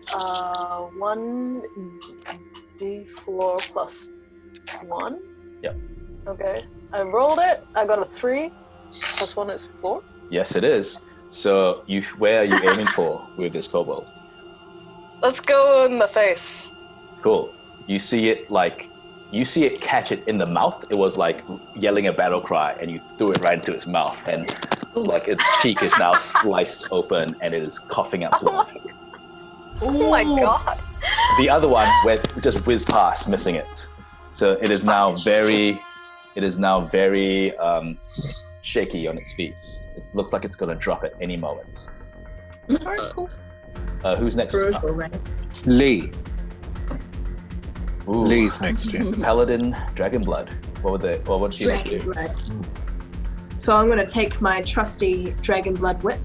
[SPEAKER 6] 1d4 +1?
[SPEAKER 1] Yep.
[SPEAKER 6] Okay. I rolled it. I got a 3. +1 is 4.
[SPEAKER 1] Yes, it is. So where are you aiming for with this kobold?
[SPEAKER 6] Let's go in the face.
[SPEAKER 1] Cool. You see it catch it in the mouth. It was like yelling a battle cry, and you threw it right into its mouth, and like its cheek is now sliced open, and it is coughing up blood.
[SPEAKER 6] Oh my god!
[SPEAKER 1] The other one just whizzed past, missing it. So it is now very shaky on its feet. It looks like it's gonna drop at any moment.
[SPEAKER 6] Alright, cool.
[SPEAKER 1] Who's next?
[SPEAKER 7] Lee.
[SPEAKER 1] Ooh.
[SPEAKER 7] Lee's next to you.
[SPEAKER 1] Paladin, Dragon Blood. What would she like to do?
[SPEAKER 5] So I'm going to take my trusty Dragon Blood whip.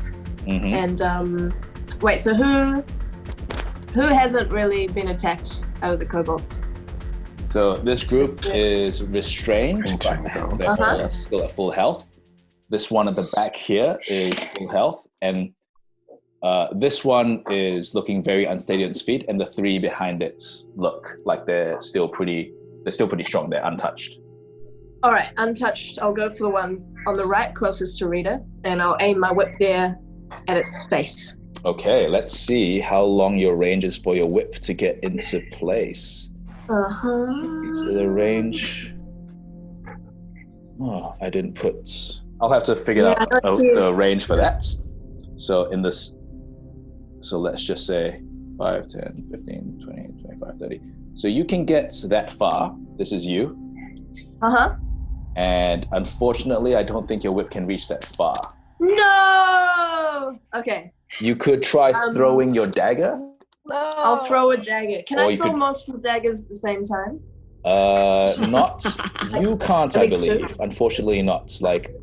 [SPEAKER 5] And wait. So who hasn't really been attacked out of the kobolds?
[SPEAKER 1] So this group is restrained, but they're still at full health. This one at the back here is full health, and this one is looking very unsteady on its feet, and the 3 behind it look like they're still pretty strong. They're untouched.
[SPEAKER 5] All right, untouched. I'll go for the one on the right, closest to Rita, and I'll aim my whip there at its face.
[SPEAKER 1] Okay, let's see how long your range is for your whip to get into place. So the range. Oh, I didn't put. I'll have to figure out the range for that. So in this. So let's just say 5, 10, 15, 20, 25, 30. So you can get that far. This is you. And unfortunately, I don't think your whip can reach that far.
[SPEAKER 5] No! Okay.
[SPEAKER 1] You could try throwing your dagger.
[SPEAKER 6] No.
[SPEAKER 5] I'll throw a dagger. Can
[SPEAKER 1] Or
[SPEAKER 5] I
[SPEAKER 1] you
[SPEAKER 5] throw
[SPEAKER 1] could-
[SPEAKER 5] multiple daggers at the same time?
[SPEAKER 1] Not. You can't,
[SPEAKER 5] At
[SPEAKER 1] I
[SPEAKER 5] least two?
[SPEAKER 1] believe. Unfortunately, not. Like,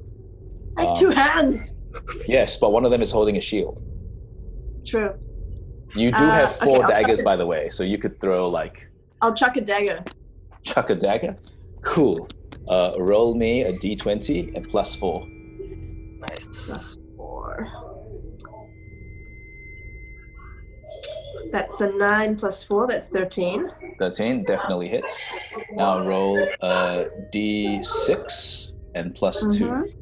[SPEAKER 5] I have two hands.
[SPEAKER 1] yes, but one of them is holding a shield.
[SPEAKER 5] True.
[SPEAKER 1] You do have
[SPEAKER 5] okay,
[SPEAKER 1] 4
[SPEAKER 5] I'll
[SPEAKER 1] daggers,
[SPEAKER 5] chuck it.
[SPEAKER 1] by the way, so you could throw like
[SPEAKER 5] I'll chuck a dagger.
[SPEAKER 1] chuck a dagger. Cool. Roll me a d20 and +4.
[SPEAKER 6] Nice.
[SPEAKER 5] Plus 4. That's a 9 plus 4. That's 13.
[SPEAKER 1] 13 definitely hits. Now roll a d6 and +2.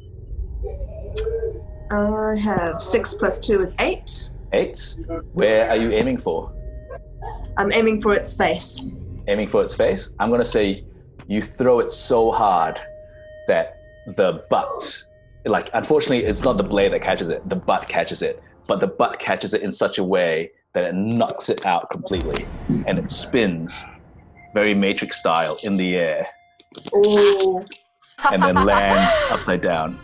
[SPEAKER 5] I have 6 plus 2 is 8.
[SPEAKER 1] 8. Where are you aiming for?
[SPEAKER 5] I'm aiming for its face.
[SPEAKER 1] Aiming for its face? I'm gonna say you throw it so hard that the butt, like, unfortunately, it's not the blade that catches it, the butt catches it, but the butt catches it in such a way that it knocks it out completely, and it spins very Matrix style in the air,
[SPEAKER 5] Oh,
[SPEAKER 1] and then lands upside down.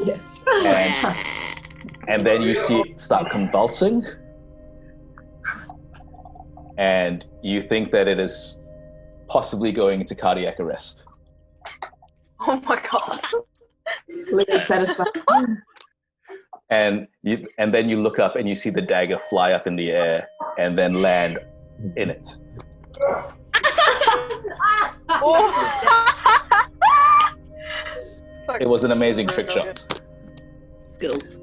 [SPEAKER 5] yes.
[SPEAKER 1] And then you see it start convulsing, and you think that it is possibly going into cardiac arrest.
[SPEAKER 6] Oh my god.
[SPEAKER 5] Really satisfying.
[SPEAKER 1] And then you look up and you see the dagger fly up in the air and then land in it. It was an amazing trick shot.
[SPEAKER 3] Skills.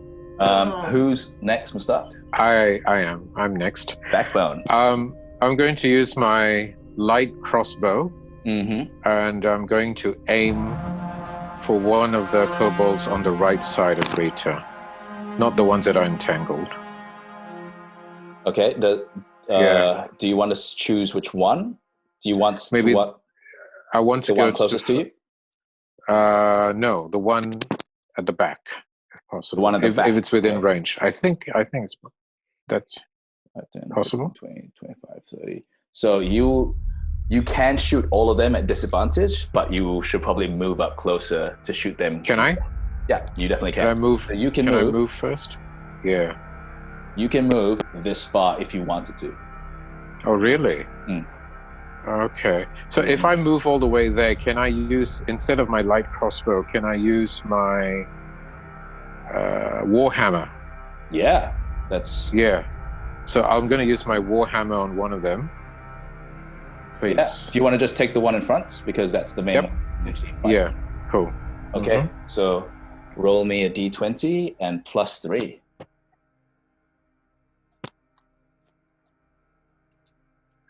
[SPEAKER 1] Who's next, Mustaq?
[SPEAKER 7] I am. I'm next.
[SPEAKER 1] Backbone.
[SPEAKER 7] I'm going to use my light crossbow,
[SPEAKER 1] Mm-hmm.
[SPEAKER 7] and I'm going to aim for one of the kobolds on the right side of Rita, not the ones that are entangled.
[SPEAKER 1] Okay.
[SPEAKER 7] Yeah.
[SPEAKER 1] Do you want to choose which one? Do you want
[SPEAKER 7] Maybe
[SPEAKER 1] to
[SPEAKER 7] I want to
[SPEAKER 1] the
[SPEAKER 7] go
[SPEAKER 1] one closest to you?
[SPEAKER 7] No, the one at the back, if possible.
[SPEAKER 1] The one at the back.
[SPEAKER 7] If it's within
[SPEAKER 1] Okay.
[SPEAKER 7] range. I think that's
[SPEAKER 1] 10,
[SPEAKER 7] Possible.
[SPEAKER 1] 20, 25, 30. So you can shoot all of them at disadvantage, but you should probably move up closer to shoot them.
[SPEAKER 7] Can I?
[SPEAKER 1] Yeah, you definitely
[SPEAKER 7] Can I
[SPEAKER 1] can.
[SPEAKER 7] move?
[SPEAKER 1] So you can
[SPEAKER 7] Can I
[SPEAKER 1] move.
[SPEAKER 7] move first? Yeah.
[SPEAKER 1] You can move this far if you wanted to.
[SPEAKER 7] Oh, really?
[SPEAKER 1] Mm.
[SPEAKER 7] Okay. So if I move all the way there, can I use, instead of my light crossbow, can I use my warhammer?
[SPEAKER 1] Yeah, that's
[SPEAKER 7] Yeah. So I'm going to use my warhammer on one of them. Please.
[SPEAKER 1] yeah. Do you want to just take the one in front because that's the main
[SPEAKER 7] Yep.
[SPEAKER 1] one?
[SPEAKER 7] Yeah. Cool.
[SPEAKER 1] Okay. So roll me a d20 and +3.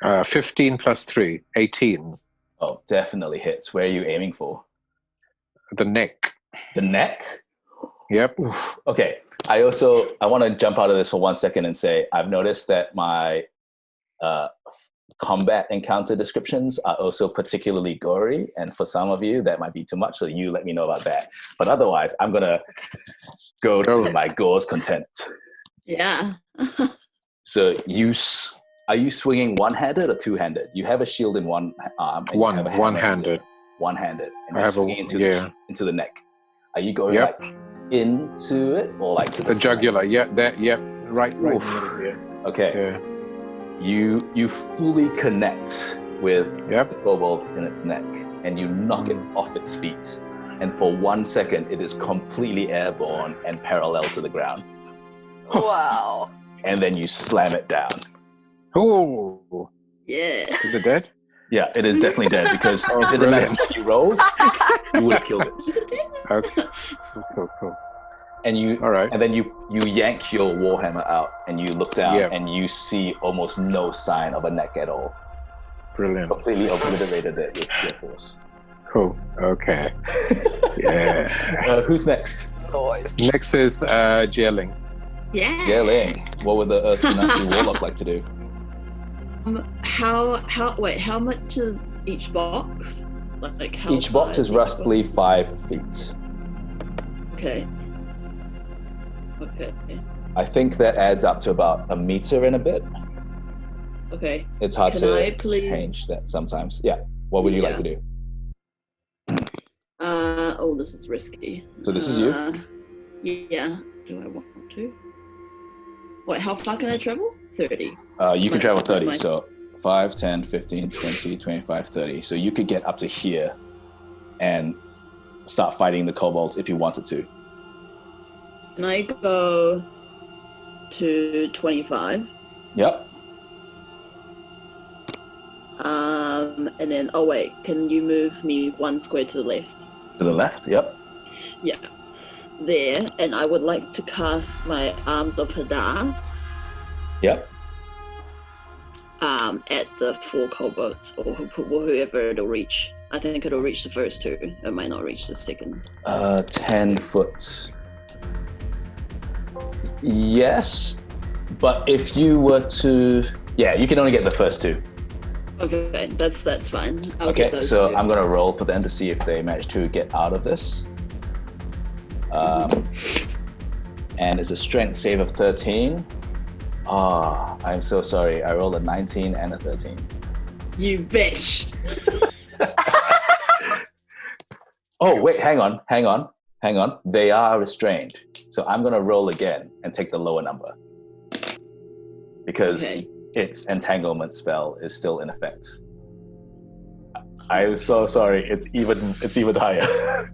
[SPEAKER 7] Mm-hmm. 15 plus 3, 18.
[SPEAKER 1] Oh, definitely hits. Where are you aiming for?
[SPEAKER 7] The neck.
[SPEAKER 1] The neck?
[SPEAKER 7] Yep.
[SPEAKER 1] Okay. I want to jump out of this for 1 second and say I've noticed that my combat encounter descriptions are also particularly gory, and for some of you that might be too much, so you let me know about that. But otherwise, I'm gonna go to my gore's content.
[SPEAKER 3] Yeah.
[SPEAKER 1] So are you swinging one-handed or two-handed? You have a shield in one arm. And you have a hammer in
[SPEAKER 7] One-handed.
[SPEAKER 1] One-handed, and
[SPEAKER 7] I
[SPEAKER 1] you're
[SPEAKER 7] have
[SPEAKER 1] swinging into the neck. Are you going
[SPEAKER 7] Yep.
[SPEAKER 1] like into it or like to the
[SPEAKER 7] The
[SPEAKER 1] side?
[SPEAKER 7] jugular. Yeah. That. Yep. Right. In
[SPEAKER 1] Oof.
[SPEAKER 7] the middle. Yeah.
[SPEAKER 1] Okay.
[SPEAKER 7] Yeah.
[SPEAKER 1] You fully connect with
[SPEAKER 7] Yep.
[SPEAKER 1] the kobold in its neck, and you knock it off its feet. And for 1 second, it is completely airborne and parallel to the ground.
[SPEAKER 6] Wow.
[SPEAKER 1] And then you slam it down.
[SPEAKER 7] Oh.
[SPEAKER 3] Yeah.
[SPEAKER 7] Is it dead?
[SPEAKER 1] Yeah, it is definitely dead because
[SPEAKER 7] Oh,
[SPEAKER 1] it didn't matter
[SPEAKER 7] brilliant.
[SPEAKER 1] what you rolled, you would have killed it.
[SPEAKER 7] Okay. Cool.
[SPEAKER 1] And
[SPEAKER 7] All right.
[SPEAKER 1] and then you yank your warhammer out and you look down
[SPEAKER 7] Yeah.
[SPEAKER 1] and you see almost no sign of a neck at all.
[SPEAKER 7] Brilliant.
[SPEAKER 1] Completely obliterated it with sheer force.
[SPEAKER 7] Cool. Okay. Yeah.
[SPEAKER 1] Who's next?
[SPEAKER 6] Boys.
[SPEAKER 7] Next is Zie Ling.
[SPEAKER 3] Yeah.
[SPEAKER 1] Zie Ling. What would the Earth Nazi Warlock like to do?
[SPEAKER 3] How much is each box? Like how
[SPEAKER 1] Each box
[SPEAKER 3] far
[SPEAKER 1] is
[SPEAKER 3] each
[SPEAKER 1] roughly
[SPEAKER 3] box?
[SPEAKER 1] 5 feet.
[SPEAKER 3] Okay.
[SPEAKER 1] I think that adds up to about a meter and a bit.
[SPEAKER 3] Okay.
[SPEAKER 1] It's hard
[SPEAKER 3] Can
[SPEAKER 1] to
[SPEAKER 3] I please-
[SPEAKER 1] change that sometimes. Yeah. What would you like to do?
[SPEAKER 3] Oh, this is risky.
[SPEAKER 1] So this is you?
[SPEAKER 3] Yeah. Do I want to? Wait, how far can I travel? 30.
[SPEAKER 1] You can travel 30, so 5, 10, 15, 20, 25, 30. So you could get up to here and start fighting the kobolds if you wanted to.
[SPEAKER 3] Can I go to 25?
[SPEAKER 1] Yep.
[SPEAKER 3] And then, oh wait, can you move me 1 square to the left?
[SPEAKER 1] To the left, yep.
[SPEAKER 3] Yeah. There, and I would like to cast my Arms of Hadar.
[SPEAKER 1] Yep.
[SPEAKER 3] At the 4 kobolds, or whoever it'll reach. I think it'll reach the first 2. It might not reach the second.
[SPEAKER 1] 10 foot. Yes, but if you were to... Yeah, you can only get the first 2.
[SPEAKER 3] Okay, that's fine. I'll
[SPEAKER 1] okay,
[SPEAKER 3] get those
[SPEAKER 1] so
[SPEAKER 3] 2.
[SPEAKER 1] I'm going to roll for them to see if they manage to get out of this. And it's a strength save of 13. Oh, I'm so sorry. I rolled a 19 and a 13.
[SPEAKER 3] You bitch!
[SPEAKER 1] Oh, wait, hang on. They are restrained. So I'm going to roll again and take the lower number. Because its entanglement spell is still in effect. I'm so sorry. It's even higher.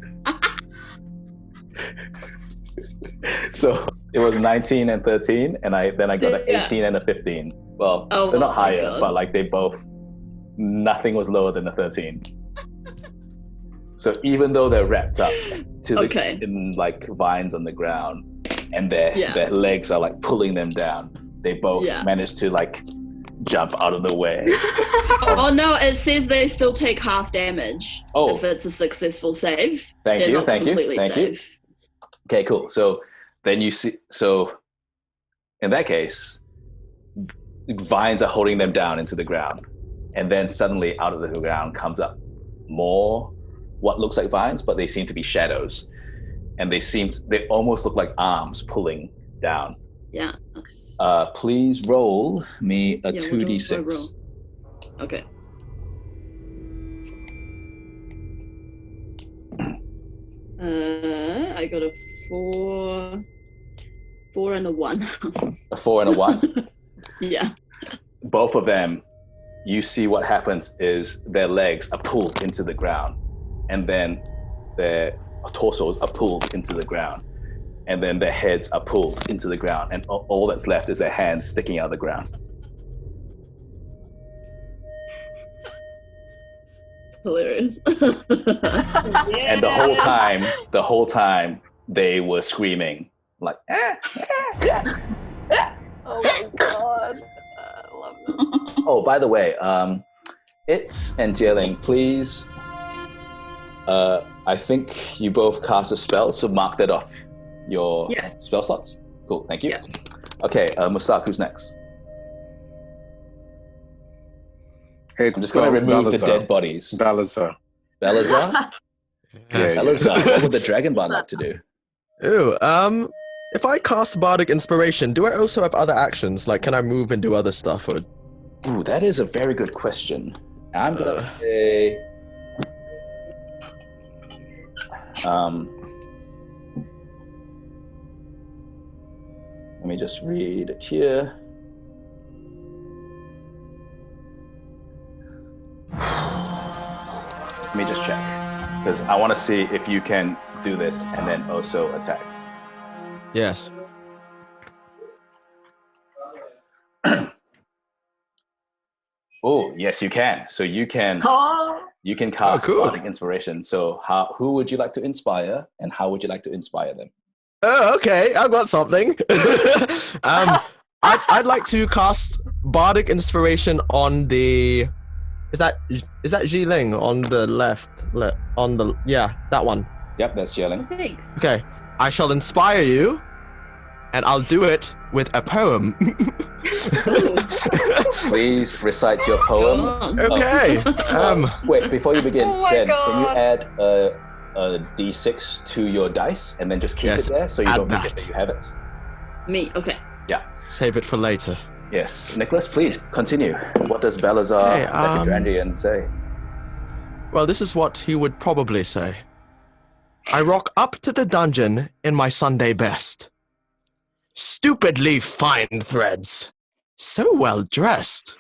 [SPEAKER 1] So it was 19 and 13, and then I got an 18 and a 15. Well, so not higher, but like they both, nothing was lower than a 13. So even though they're wrapped up in like vines on the ground, and their legs are like pulling them down, they both managed to like jump out of the way.
[SPEAKER 3] Oh no, it says they still take half damage if it's a successful save.
[SPEAKER 1] Thank you.
[SPEAKER 3] Safe.
[SPEAKER 1] Okay, cool. So then you see, so in that case, vines are holding them down into the ground. And then suddenly out of the ground comes up more what looks like vines, but they seem to be shadows. And they almost look like arms pulling down.
[SPEAKER 3] Yeah.
[SPEAKER 1] Please roll me a 2d6.
[SPEAKER 3] Okay. I got a 4 and a 1.
[SPEAKER 1] A 4 and a 1?
[SPEAKER 3] Yeah.
[SPEAKER 1] Both of them, you see what happens is their legs are pulled into the ground, and then their torsos are pulled into the ground, and then their heads are pulled into the ground, and all that's left is their hands sticking out of the ground.
[SPEAKER 3] It's hilarious.
[SPEAKER 1] And the whole time they were screaming like,
[SPEAKER 6] Oh my god. I love them.
[SPEAKER 1] Oh, by the way, It's and Zie Ling, please. I think you both cast a spell, so mark that off your spell slots. Cool, thank you.
[SPEAKER 2] Yeah.
[SPEAKER 1] Okay, Mustaq, who's next?
[SPEAKER 7] It's
[SPEAKER 1] I'm just going to remove the dead bodies.
[SPEAKER 7] Balasar.
[SPEAKER 1] Balasar?
[SPEAKER 7] Yes.
[SPEAKER 1] Balasar, what would the Dragonborn like to do?
[SPEAKER 4] Ooh, if I cast Bardic Inspiration, do I also have other actions? Like, can I move and do other stuff? Or...
[SPEAKER 1] Ooh, that is a very good question. I'm going to say... let me just read it here. Let me just check, because I want to see if you can do this and then also attack.
[SPEAKER 4] Yes.
[SPEAKER 1] Oh, yes, you can. So you can cast Bardic Inspiration. So who would you like to inspire, and how would you like to inspire them?
[SPEAKER 4] Oh, okay. I've got something. I'd like to cast Bardic Inspiration on the. Is that Zie Ling on the left? On the that one.
[SPEAKER 1] Yep, that's Zie Ling.
[SPEAKER 3] Thanks.
[SPEAKER 4] Okay, I shall inspire you, and I'll do it with a poem.
[SPEAKER 1] Please recite your poem.
[SPEAKER 4] Okay.
[SPEAKER 1] Wait, before you begin, Jen,
[SPEAKER 6] God.
[SPEAKER 1] can you add a d6 to your dice and then just keep it there so you don't forget that you have it?
[SPEAKER 3] Me, okay.
[SPEAKER 1] Yeah.
[SPEAKER 4] Save it for later.
[SPEAKER 1] Yes. Nicholas, please continue. What does Balasar Brandian say?
[SPEAKER 4] Well, this is what he would probably say. I rock up to the dungeon in my Sunday best. Stupidly fine threads. So well dressed.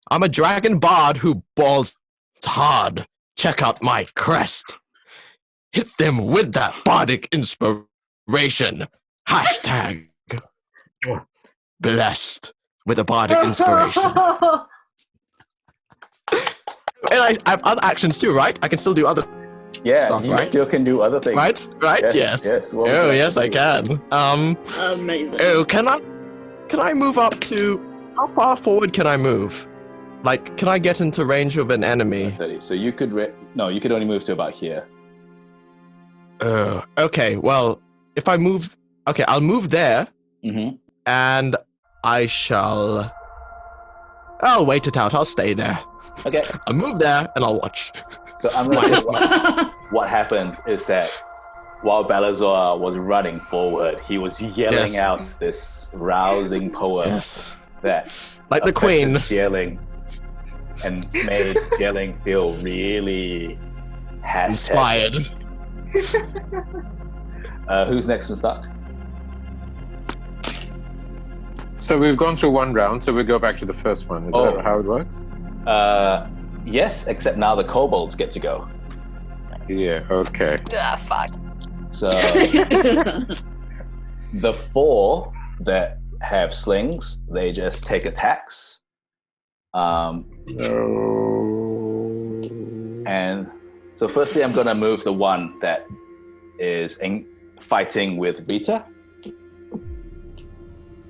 [SPEAKER 4] I'm a dragon bard who balls hard. Check out my crest. Hit them with that bardic inspiration. Hashtag blessed with a bardic inspiration. And I have other actions too, right? I can still do other stuff,
[SPEAKER 1] you
[SPEAKER 4] right?
[SPEAKER 1] still can do other things.
[SPEAKER 4] Right? Yes.
[SPEAKER 1] What
[SPEAKER 4] Oh,
[SPEAKER 1] would you
[SPEAKER 4] yes,
[SPEAKER 1] like
[SPEAKER 4] I
[SPEAKER 1] to do?
[SPEAKER 4] can.
[SPEAKER 3] Amazing.
[SPEAKER 4] Oh, can I move up to... How far forward can I move? Like, can I get into range of an enemy?
[SPEAKER 1] 30. So you could... you could only move to about here.
[SPEAKER 4] Okay, well, if I move... Okay, I'll move there.
[SPEAKER 1] Mm-hmm.
[SPEAKER 4] And I shall... I'll wait it out. I'll stay there.
[SPEAKER 1] Okay.
[SPEAKER 4] I'll move there and I'll watch.
[SPEAKER 1] So I'm going to say what happens is that while Balasar was running forward, he was yelling out this rousing poem that
[SPEAKER 4] like the Queen.
[SPEAKER 1] Zie Ling and made Zie Ling feel really
[SPEAKER 4] inspired.
[SPEAKER 1] Who's next, Mustaq?
[SPEAKER 7] So we've gone through one round, so we go back to the first one. Is that how it works?
[SPEAKER 1] Yes, except now the kobolds get to go.
[SPEAKER 7] Yeah, okay.
[SPEAKER 6] Ah, fuck.
[SPEAKER 1] So the 4 that have slings, they just take attacks. And so firstly, I'm going to move the one that is fighting with Rita.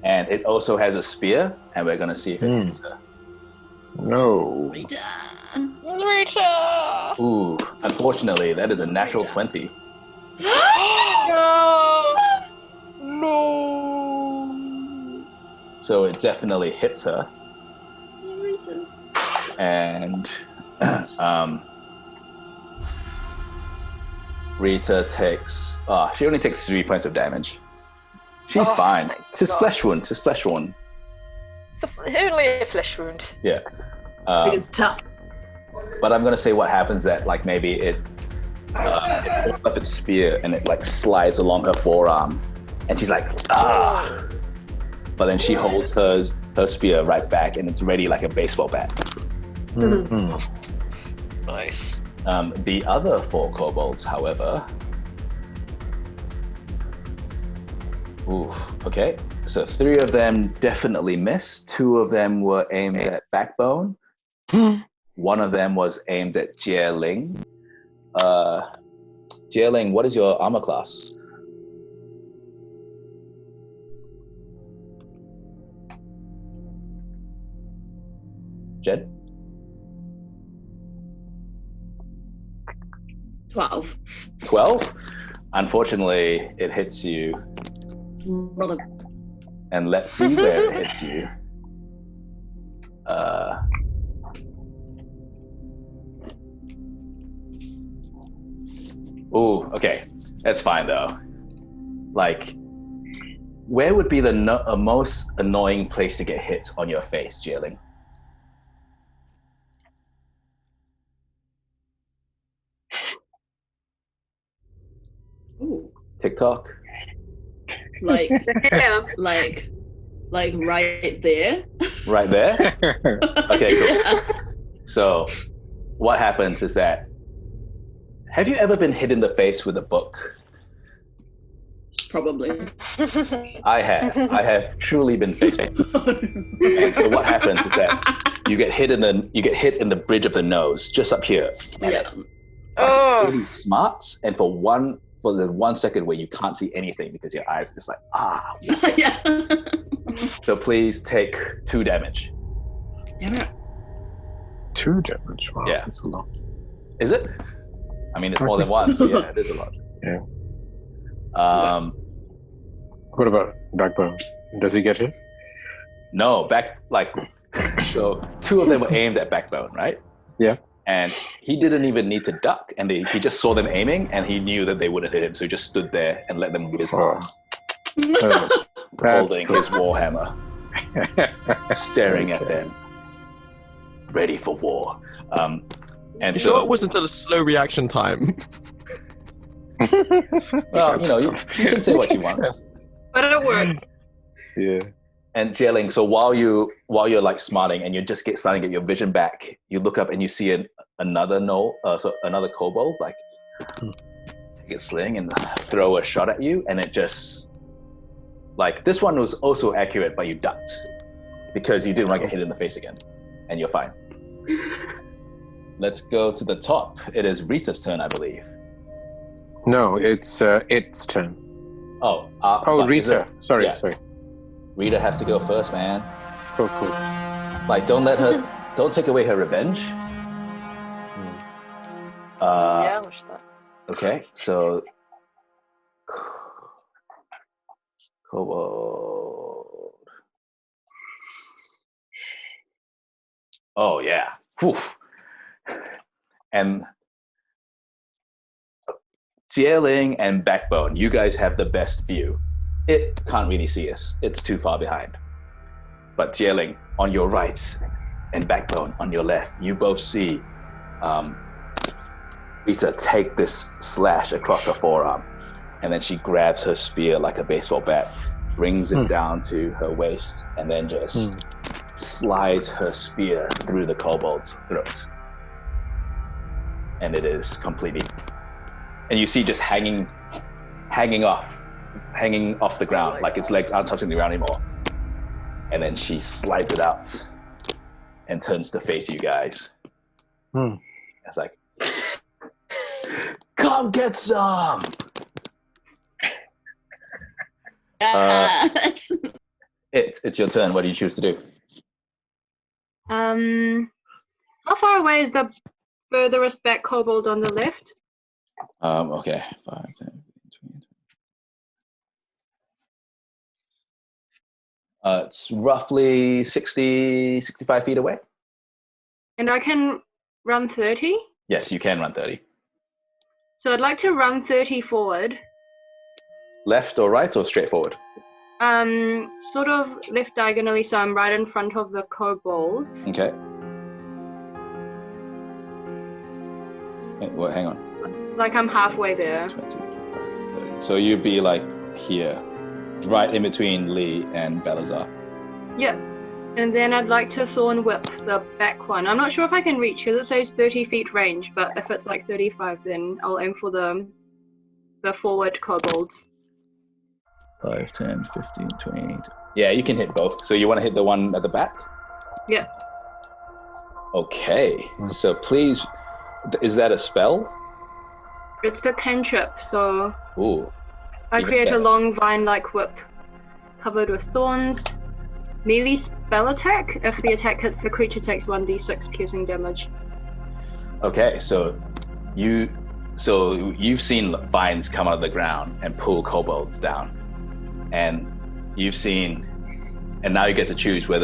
[SPEAKER 1] And it also has a spear, and we're going to see if it hits her.
[SPEAKER 7] No.
[SPEAKER 3] Rita.
[SPEAKER 1] Ooh, unfortunately, that is a natural 20.
[SPEAKER 6] No.
[SPEAKER 1] So it definitely hits her. And Rita takes... she only takes 3 points of damage. She's fine. It's his flesh wound. It's his flesh wound.
[SPEAKER 6] It's only a flesh wound.
[SPEAKER 1] Yeah.
[SPEAKER 5] It's tough.
[SPEAKER 1] But I'm going to say what happens that, like, maybe it pulls up its spear and it, like, slides along her forearm. And she's like, ah! But then she holds her spear right back and it's ready like a baseball bat.
[SPEAKER 7] Mm-hmm.
[SPEAKER 6] Nice.
[SPEAKER 1] The other 4 kobolds, however... Ooh, okay. So 3 of them definitely missed. 2 of them were aimed at Backbone. 1 of them was aimed at Zie Ling. Zie Ling, what is your armor class? Jed?
[SPEAKER 3] 12.
[SPEAKER 1] 12? Unfortunately, it hits you.
[SPEAKER 3] Brother.
[SPEAKER 1] And let's see where it hits you. Ooh, okay. That's fine though. Like, where would be the most annoying place to get hit on your face, Zie Ling?
[SPEAKER 3] Ooh.
[SPEAKER 1] TikTok?
[SPEAKER 3] Like,
[SPEAKER 2] Yeah.
[SPEAKER 3] like right there.
[SPEAKER 1] Right there? Okay, cool. So, what happens is that, have you ever been hit in the face with a book?
[SPEAKER 3] Probably.
[SPEAKER 1] I have truly been faced. And so what happens is that you get hit in the bridge of the nose, just up here.
[SPEAKER 3] Yeah.
[SPEAKER 1] Really smarts, and for the 1 second where you can't see anything because your eyes are just like, ah.
[SPEAKER 3] Yeah.
[SPEAKER 1] So please take 2 damage.
[SPEAKER 3] Damn it.
[SPEAKER 7] 2 damage. Wow,
[SPEAKER 1] Yeah.
[SPEAKER 7] that's a lot.
[SPEAKER 1] Is it? I mean, it's more than 1, so yeah, it is a lot.
[SPEAKER 7] Yeah.
[SPEAKER 1] What
[SPEAKER 7] about Backbone? Does he get hit?
[SPEAKER 1] No, so 2 of them were aimed at Backbone, right?
[SPEAKER 7] Yeah.
[SPEAKER 1] And he didn't even need to duck, and he just saw them aiming, and he knew that they wouldn't hit him, so he just stood there and let them whiz past, holding his warhammer, staring at them, ready for war. And
[SPEAKER 4] You sure it wasn't a slow reaction time?
[SPEAKER 1] Well, you can say what you want.
[SPEAKER 2] But it worked.
[SPEAKER 7] Yeah.
[SPEAKER 1] And Zie Ling, so while you're like smarting and you just starting to get your vision back, you look up and you see another another kobold like take a sling and throw a shot at you, and it just like this one was also accurate, but you ducked because you didn't want to get hit in the face again, and you're fine. Let's go to the top. It is Rita's turn, I believe.
[SPEAKER 7] No, it's its turn.
[SPEAKER 1] Oh,
[SPEAKER 7] Rita. Sorry.
[SPEAKER 1] Rita has to go first, man.
[SPEAKER 7] Cool.
[SPEAKER 1] Like, don't take away her revenge.
[SPEAKER 6] Yeah, wish that.
[SPEAKER 1] Okay, so kobold. Oh yeah. Whew. And Zie Ling and Backbone, you guys have the best view. It can't really see us. It's too far behind. But Zie Ling, on your right, and Backbone on your left, you both see Rita take this slash across her forearm, and then she grabs her spear like a baseball bat, brings it down to her waist, and then just slides her spear through the kobold's throat. And it is completely... And you see just hanging off the ground, like its legs aren't touching the ground anymore. And then she slides it out and turns to face you guys. It's like, come get some! It's your turn. What do you choose to do?
[SPEAKER 2] How far away is the furthest back kobold on the left?
[SPEAKER 1] Okay. 5, 10, 20. It's roughly 65 feet away.
[SPEAKER 2] And I can run 30?
[SPEAKER 1] Yes, you can run 30.
[SPEAKER 2] So I'd like to run 30 forward.
[SPEAKER 1] Left or right or straight forward?
[SPEAKER 2] Sort of left diagonally, so I'm right in front of the kobolds.
[SPEAKER 1] Okay. Well, hang on.
[SPEAKER 2] Like I'm halfway there.
[SPEAKER 1] 20, 25, 30. So you'd be like here, right in between Lee and Balasar.
[SPEAKER 2] Yep. And then I'd like to thorn whip the back one. I'm not sure if I can reach because it says 30 feet range, but if it's like 35, then I'll aim for the forward kobolds.
[SPEAKER 1] 5, 10, 15, 20. Yeah, you can hit both. So you want to hit the one at the back?
[SPEAKER 2] Yep.
[SPEAKER 1] Okay. So please, is that a spell?
[SPEAKER 2] It's the cantrip, so
[SPEAKER 1] Ooh.
[SPEAKER 2] I create a long vine-like whip covered with thorns. Melee spell attack. If the attack hits, the creature takes 1d6 piercing damage.
[SPEAKER 1] Okay, so you've seen vines come out of the ground and pull kobolds down, and you've seen, and now you get to choose where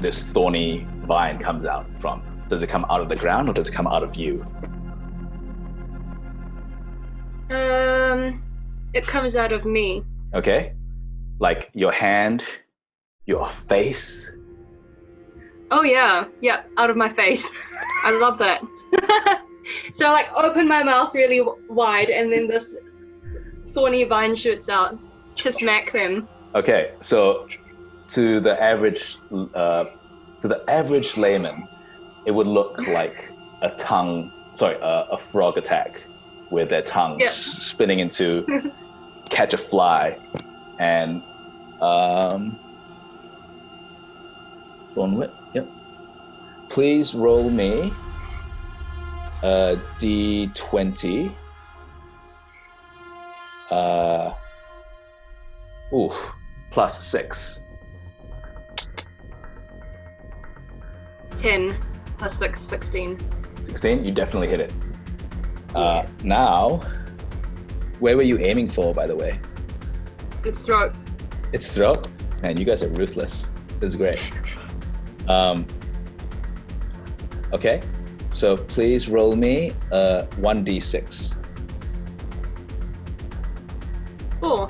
[SPEAKER 1] this thorny vine comes out from. Does it come out of the ground or does it come out of you?
[SPEAKER 2] It comes out of me.
[SPEAKER 1] Okay, like your hand, your face.
[SPEAKER 2] Oh yeah, out of my face. I love that. So I like open my mouth really wide, and then this thorny vine shoots out to smack them.
[SPEAKER 1] Okay, so to the average layman, it would look like a frog attack with their tongue spinning into catch a fly, and thorn whip. Yep. Please roll me a d20. Plus 6.
[SPEAKER 2] 10 plus 6, 16.
[SPEAKER 1] 16? You definitely hit it. Now, where were you aiming for, by the way?
[SPEAKER 2] Its throat.
[SPEAKER 1] Its throat? Man, you guys are ruthless. This is great. Okay, so please roll me 1d6.
[SPEAKER 2] 4.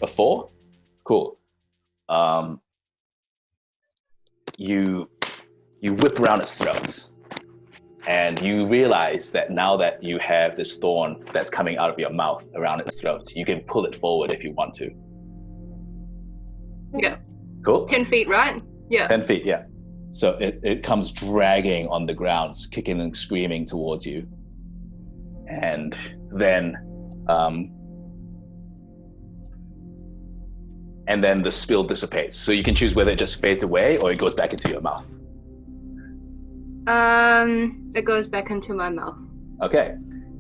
[SPEAKER 1] A 4? Cool. You whip around its throat, And you realize that now that you have this thorn that's coming out of your mouth around its throat, you can pull it forward if you want to.
[SPEAKER 2] Yeah.
[SPEAKER 1] Cool.
[SPEAKER 2] 10 feet, right? Yeah.
[SPEAKER 1] 10 feet, yeah. So it comes dragging on the ground, kicking and screaming towards you. And then the spill dissipates. So you can choose whether it just fades away or it goes back into your mouth.
[SPEAKER 2] It goes back into my mouth.
[SPEAKER 1] Okay.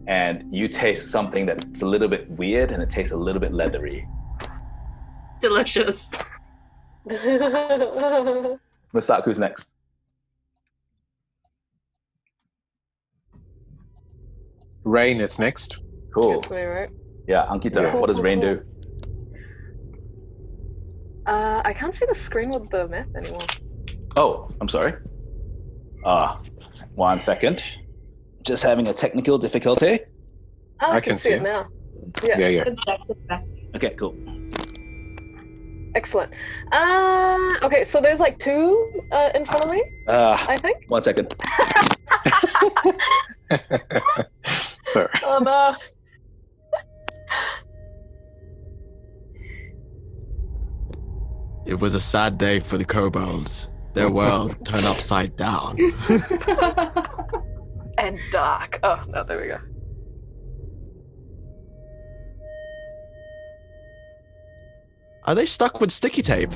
[SPEAKER 1] And you taste something that's a little bit weird and it tastes a little bit leathery.
[SPEAKER 2] Delicious.
[SPEAKER 1] Mustaq, who's next?
[SPEAKER 7] Rain is next.
[SPEAKER 1] Cool.
[SPEAKER 6] It's me, right?
[SPEAKER 1] Yeah, Ankita,
[SPEAKER 7] Yeah.
[SPEAKER 1] what does Rain do?
[SPEAKER 6] I can't see the screen with the map anymore.
[SPEAKER 1] Oh, I'm sorry. 1 second. Just having a technical difficulty.
[SPEAKER 6] Oh,
[SPEAKER 7] I
[SPEAKER 6] I
[SPEAKER 7] can
[SPEAKER 6] can see
[SPEAKER 7] see
[SPEAKER 6] it
[SPEAKER 7] it.
[SPEAKER 6] now. Yeah.
[SPEAKER 7] Yeah.
[SPEAKER 5] It's back.
[SPEAKER 1] Okay, cool.
[SPEAKER 6] Excellent. Okay, so there's like 2 in front of me, I think.
[SPEAKER 1] 1 second.
[SPEAKER 7] Sorry.
[SPEAKER 6] Oh no.
[SPEAKER 4] It was a sad day for the kobolds. Their world turned upside down.
[SPEAKER 6] And dark. Oh, no, there we go.
[SPEAKER 4] Are they stuck with sticky tape?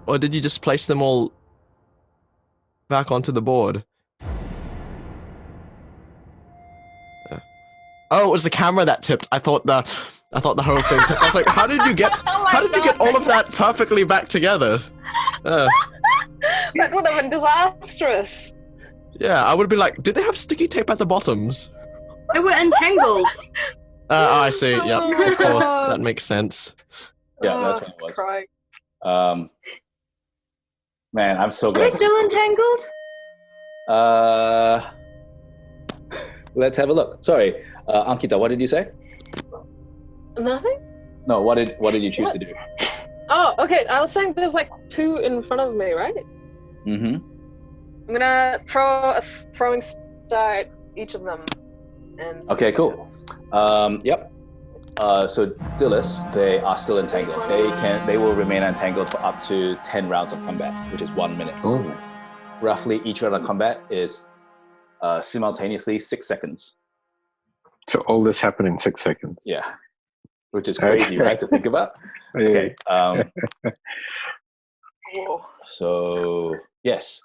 [SPEAKER 4] Or did you just place them all back onto the board? Oh, it was the camera that tipped. I thought the whole thing tipped. I was like, how did you get all of that perfectly back together?
[SPEAKER 6] That would have been disastrous.
[SPEAKER 4] Yeah, I would be like, did they have sticky tape at the bottoms?
[SPEAKER 2] They were entangled.
[SPEAKER 4] I see. Yep, of course. That makes sense.
[SPEAKER 1] Yeah, that's what it was.
[SPEAKER 6] Crying.
[SPEAKER 1] Man, I'm so
[SPEAKER 2] Are
[SPEAKER 1] glad.
[SPEAKER 2] they still entangled?
[SPEAKER 1] Let's have a look. Sorry, Ankita, what did you say?
[SPEAKER 6] Nothing?
[SPEAKER 1] No, what did you choose to do?
[SPEAKER 6] Oh, okay. I was saying there's like 2 in front of me, right?
[SPEAKER 1] Mm-hmm.
[SPEAKER 6] I'm gonna throw a throwing star at each of them. And
[SPEAKER 1] Okay, cool. Yep. So Dilys, they are still entangled. They will remain entangled for up to 10 rounds of combat, which is 1 minute.
[SPEAKER 7] Oh.
[SPEAKER 1] Roughly each round of combat is simultaneously 6 seconds.
[SPEAKER 7] So all this happened in 6 seconds.
[SPEAKER 1] Yeah. Which is crazy, right, to think about?
[SPEAKER 7] Okay.
[SPEAKER 6] Whoa.
[SPEAKER 1] So yes.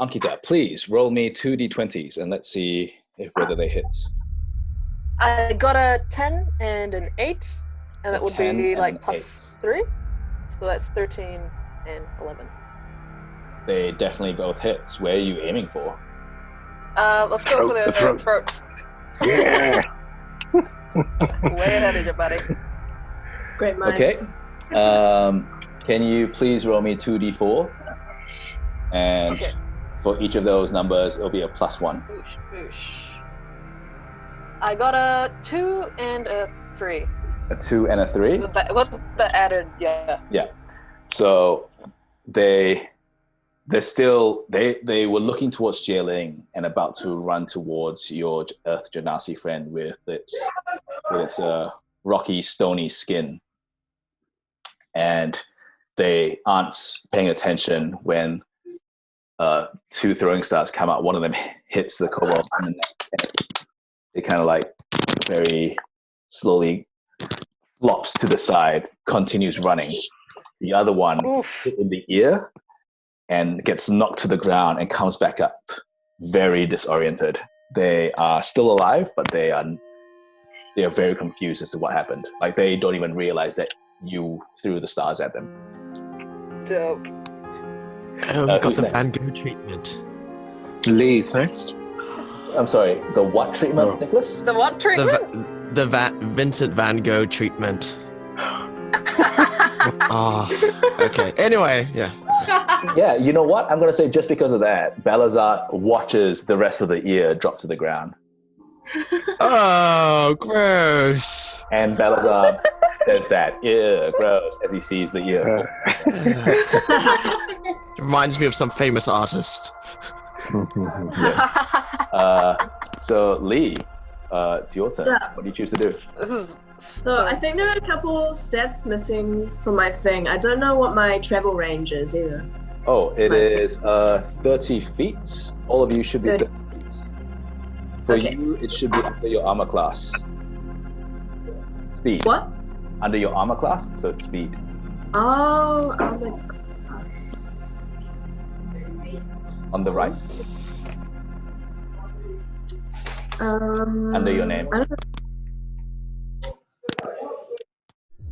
[SPEAKER 1] Ankita, please roll me 2 d20s and let's see whether they hit.
[SPEAKER 6] I got a 10 and an 8, and that would
[SPEAKER 1] 10
[SPEAKER 6] be
[SPEAKER 1] and
[SPEAKER 6] like
[SPEAKER 1] an
[SPEAKER 6] plus 3. So that's 13 and 11.
[SPEAKER 1] They definitely both hit. Where are you aiming for?
[SPEAKER 6] Let's go for the
[SPEAKER 7] throat.
[SPEAKER 6] throats.
[SPEAKER 7] Yeah.
[SPEAKER 6] Way ahead of you, buddy.
[SPEAKER 5] Great minds.
[SPEAKER 1] Okay. Can you please roll me 2d4? And
[SPEAKER 6] Okay.
[SPEAKER 1] for each of those numbers, it'll be a +1.
[SPEAKER 6] Boosh, boosh. I got a 2 and a 3.
[SPEAKER 1] A 2 and a 3?
[SPEAKER 6] With the added, yeah.
[SPEAKER 1] Yeah. So they were looking towards Zie Ling and about to run towards your Earth Genasi friend with its rocky, stony skin. And they aren't paying attention when 2 throwing stars come out. One of them hits the kobold in the neck. And it kind of like very slowly flops to the side, continues running. The other one hit in the ear and gets knocked to the ground and comes back up, very disoriented. They are still alive, but they are very confused as to what happened. Like they don't even realize that you threw the stars at them.
[SPEAKER 6] Dope.
[SPEAKER 4] Oh, you got
[SPEAKER 1] who's
[SPEAKER 4] the
[SPEAKER 1] next?
[SPEAKER 4] Van Gogh treatment.
[SPEAKER 7] Lee's next.
[SPEAKER 1] I'm sorry, the what treatment,
[SPEAKER 7] Oh.
[SPEAKER 1] Nicholas?
[SPEAKER 6] The what treatment?
[SPEAKER 4] The Vincent Van Gogh treatment. Oh, okay. Anyway, yeah.
[SPEAKER 1] Yeah, you know what? I'm going to say just because of that, Balasar watches the rest of the ear drop to the ground.
[SPEAKER 4] Oh, gross.
[SPEAKER 1] And Balasar says that, ew, gross, as he sees the ear.
[SPEAKER 4] Reminds me of some famous artist.
[SPEAKER 1] So Lee, it's your turn.
[SPEAKER 5] Yeah.
[SPEAKER 1] What do you choose to do?
[SPEAKER 6] This is
[SPEAKER 5] So I think there are a couple stats missing from my thing. I don't know what my travel range is either.
[SPEAKER 1] Oh, it is 30 feet. All of you should be 30 feet. For you, it should be under your armor class. Speed.
[SPEAKER 5] What?
[SPEAKER 1] Under your armor class, so it's speed.
[SPEAKER 5] Oh, armor class.
[SPEAKER 1] On the right, under your name.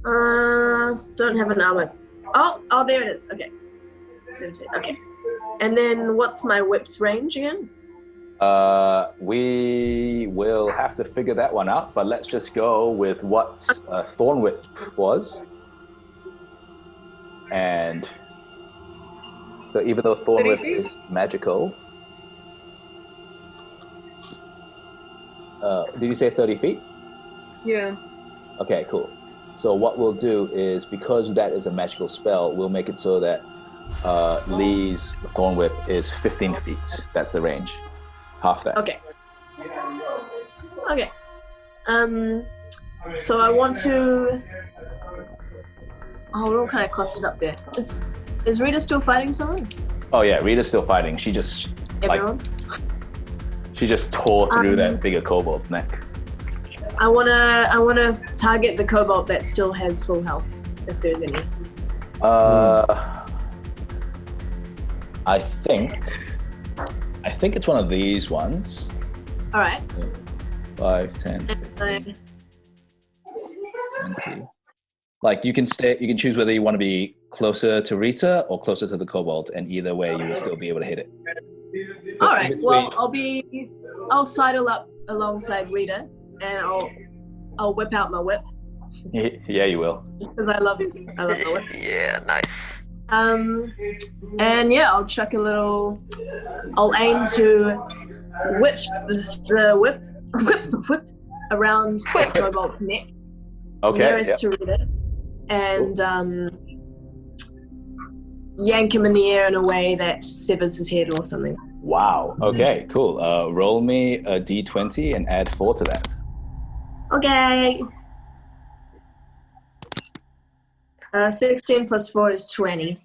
[SPEAKER 5] I don't have an armor. Oh, there it is. Okay. 17. Okay. And then what's my whip's range again?
[SPEAKER 1] We will have to figure that one out, but let's just go with what Thorn Whip was. And so even though Thorn Whip is magical, did you say 30 feet?
[SPEAKER 2] Yeah.
[SPEAKER 1] Okay, cool. So what we'll do is, because that is a magical spell, we'll make it so that Lee's Thorn Whip is 15 feet. That's the range. Half that.
[SPEAKER 5] Okay. Okay. So I want to. Oh, we're all kind of clustered up there. Is Rita still fighting someone?
[SPEAKER 1] Oh yeah, Rita's still fighting. She just
[SPEAKER 5] Everyone?
[SPEAKER 1] she just tore through that bigger kobold's neck.
[SPEAKER 5] I wanna target the kobold that still has full health, if there's any.
[SPEAKER 1] I think it's one of these ones.
[SPEAKER 5] All right.
[SPEAKER 1] 5, 10, 15, 20. Like you can choose whether you want to be closer to Rita or closer to the kobold, and either way you will still be able to hit it.
[SPEAKER 5] All right. Well, I'll sidle up alongside Rita, and I'll whip out my whip.
[SPEAKER 1] Yeah, you will.
[SPEAKER 5] Because I love my whip.
[SPEAKER 6] yeah, nice.
[SPEAKER 5] And yeah, I'll chuck a little. I'll aim to whip the whip around the kobold's neck, nearest to Rita, and yank him in the air in a way that severs his head or something.
[SPEAKER 1] Wow. Okay. Cool. Roll me a d20 and add 4 to that.
[SPEAKER 5] Okay. 16 plus 4 is 20.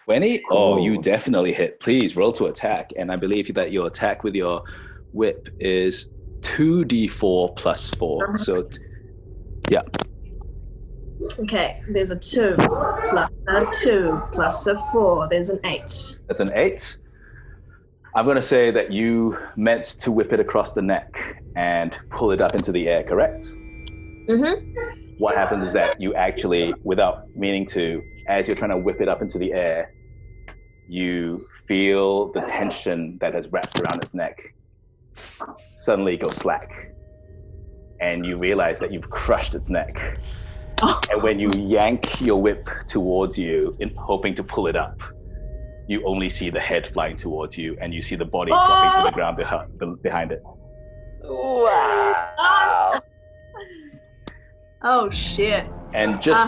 [SPEAKER 1] 20? Oh, you definitely hit. Please roll to attack. And I believe that your attack with your whip is 2d4 plus 4. So, yeah.
[SPEAKER 5] Okay, there's a 2 plus a 2 plus a 4. There's an 8.
[SPEAKER 1] That's an 8. I'm going to say that you meant to whip it across the neck and pull it up into the air, correct?
[SPEAKER 5] Mm-hmm.
[SPEAKER 1] What happens is that you actually, without meaning to, as you're trying to whip it up into the air, you feel the tension that has wrapped around its neck suddenly go slack. And you realize that you've crushed its neck.
[SPEAKER 5] Oh.
[SPEAKER 1] And when you yank your whip towards you, in hoping to pull it up, you only see the head flying towards you, and you see the body dropping to the ground behind it.
[SPEAKER 6] Wow.
[SPEAKER 5] Oh shit.
[SPEAKER 1] And just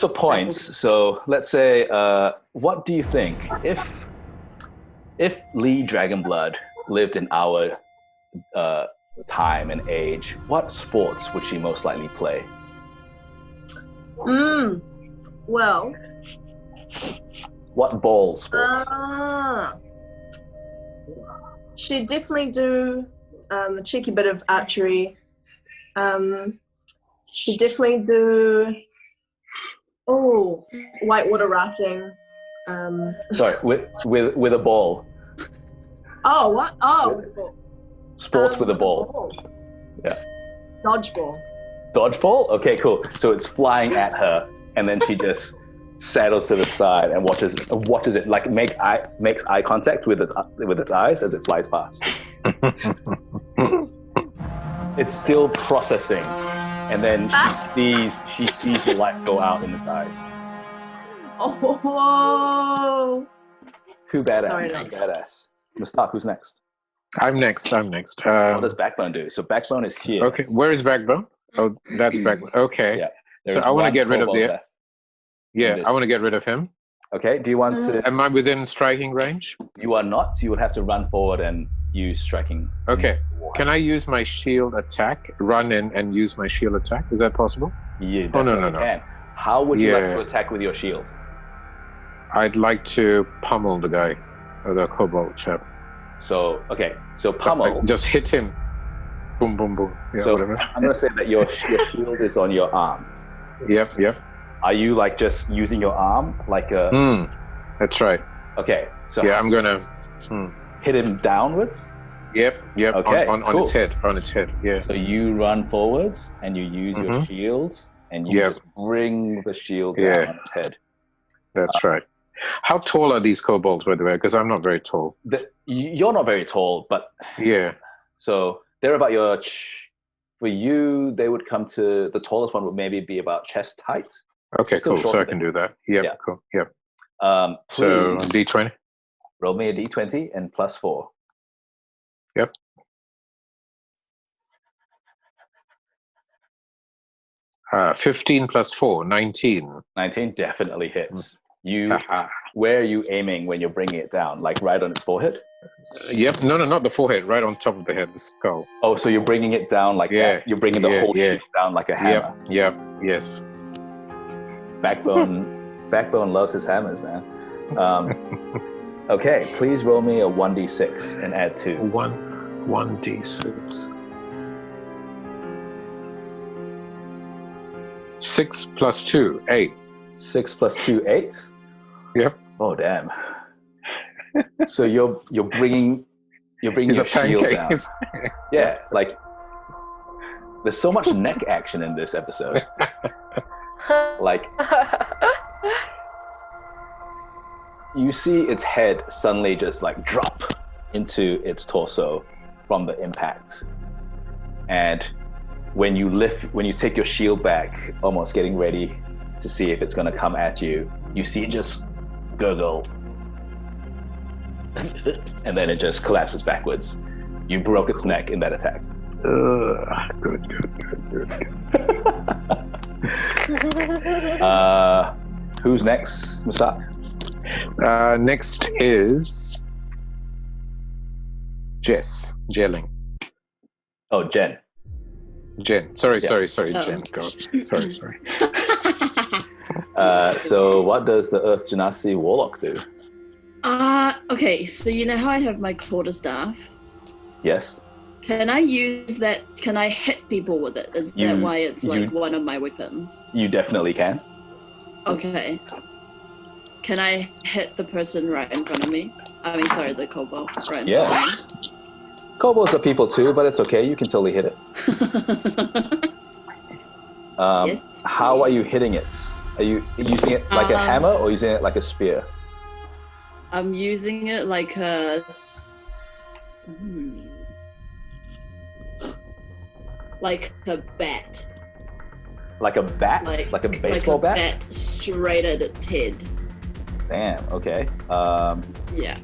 [SPEAKER 1] for points, so let's say, what do you think if Lee Dragonblood lived in our time and age, what sports would she most likely play?
[SPEAKER 5] Well,
[SPEAKER 1] what ball sports?
[SPEAKER 5] she'd definitely do a cheeky bit of archery. She'd definitely do whitewater rafting.
[SPEAKER 1] Sorry, with a ball.
[SPEAKER 5] Oh, what? Oh,
[SPEAKER 1] sports with a ball. Yeah.
[SPEAKER 5] Dodgeball.
[SPEAKER 1] Dodgeball? Okay, cool. So it's flying at her, and then she just saddles to the side and watches it, like makes eye contact with its eyes as it flies past. It's still processing, and then she sees the light go out in its eyes.
[SPEAKER 5] Oh,
[SPEAKER 1] Too badass. Too badass. Mustaq, who's next?
[SPEAKER 7] I'm next.
[SPEAKER 1] What does Backbone do? So Backbone is here.
[SPEAKER 7] Okay, where is Backbone? Oh, that's Backbone. Okay.
[SPEAKER 1] Yeah.
[SPEAKER 7] So I want to get rid of the. Yeah, I want to get rid of him.
[SPEAKER 1] Okay, do you want to...
[SPEAKER 7] Am I within striking range?
[SPEAKER 1] You are not. You would have to run forward and use striking.
[SPEAKER 7] Okay. Can I use my shield attack, run in and use my shield attack? Is that possible?
[SPEAKER 1] You definitely can. How would you like to attack with your shield?
[SPEAKER 7] I'd like to pummel the guy, or the kobold chap.
[SPEAKER 1] So, okay. So pummel.
[SPEAKER 7] Just hit him. Boom, boom, boom. Yeah,
[SPEAKER 1] so
[SPEAKER 7] whatever.
[SPEAKER 1] I'm going to say that your shield is on your arm.
[SPEAKER 7] Yep.
[SPEAKER 1] Are you like just using your arm like a...
[SPEAKER 7] That's right.
[SPEAKER 1] Okay. So
[SPEAKER 7] yeah, I'm going to...
[SPEAKER 1] hit him downwards?
[SPEAKER 7] Yep.
[SPEAKER 1] Okay,
[SPEAKER 7] on
[SPEAKER 1] cool.
[SPEAKER 7] its head, yeah.
[SPEAKER 1] So you run forwards and you use your shield and you just bring the shield down on its head.
[SPEAKER 7] That's right. How tall are these kobolds, by the way? Because I'm not very tall.
[SPEAKER 1] You're not very tall, but...
[SPEAKER 7] Yeah.
[SPEAKER 1] So they're about your... For you, they would come to... The tallest one would maybe be about chest height.
[SPEAKER 7] Okay, cool. So I can do that. Yep,
[SPEAKER 1] yeah.
[SPEAKER 7] Cool. Yep.
[SPEAKER 1] So
[SPEAKER 7] D20.
[SPEAKER 1] Roll me a D20 and +4.
[SPEAKER 7] Yep. Uh, 15 + 4, 19.
[SPEAKER 1] 19 definitely hits. Where are you aiming when you're bringing it down? Like right on its forehead?
[SPEAKER 7] Yep. No, not the forehead. Right on top of the head, the skull.
[SPEAKER 1] Oh, so you're bringing it down like that? You're bringing the whole shield down like a hammer?
[SPEAKER 7] Yep. Yes.
[SPEAKER 1] Backbone loves his hammers, man. Okay, please roll me a 1d6 and add 2.
[SPEAKER 7] 1d6. 6 + 2, 8.
[SPEAKER 1] 6 + 2, 8?
[SPEAKER 7] Yep.
[SPEAKER 1] Oh, damn. So you're bringing your shield down. Yeah, like there's so much neck action in this episode. Like you see its head suddenly just like drop into its torso from the impact, and when you take your shield back, almost getting ready to see if it's going to come at you, you see it just gurgle. And then it just collapses backwards. You broke its neck in that attack.
[SPEAKER 7] Good.
[SPEAKER 1] Who's next, Mustaq?
[SPEAKER 7] Next is Jess. Jelling.
[SPEAKER 1] Oh, Jen.
[SPEAKER 7] Sorry, Jen. God. Sorry.
[SPEAKER 1] So what does the Earth Genasi Warlock do?
[SPEAKER 3] Okay, so you know how I have my quarterstaff?
[SPEAKER 1] Yes.
[SPEAKER 3] Can I use that? Can I hit people with it? Is that why it's like one of my weapons?
[SPEAKER 1] You definitely can.
[SPEAKER 3] Okay. Can I hit the person right in front of me? I mean, sorry, the kobold right in front of me.
[SPEAKER 1] Kobolds are people too, but it's okay. You can totally hit it.
[SPEAKER 3] Yes,
[SPEAKER 1] how are you hitting it? Are you using it like a hammer or using it like a spear?
[SPEAKER 3] I'm using it like a... like a bat.
[SPEAKER 1] Like a bat? Like a baseball bat?
[SPEAKER 3] Like a bat straight at its head.
[SPEAKER 1] Damn, okay.
[SPEAKER 3] Yeah.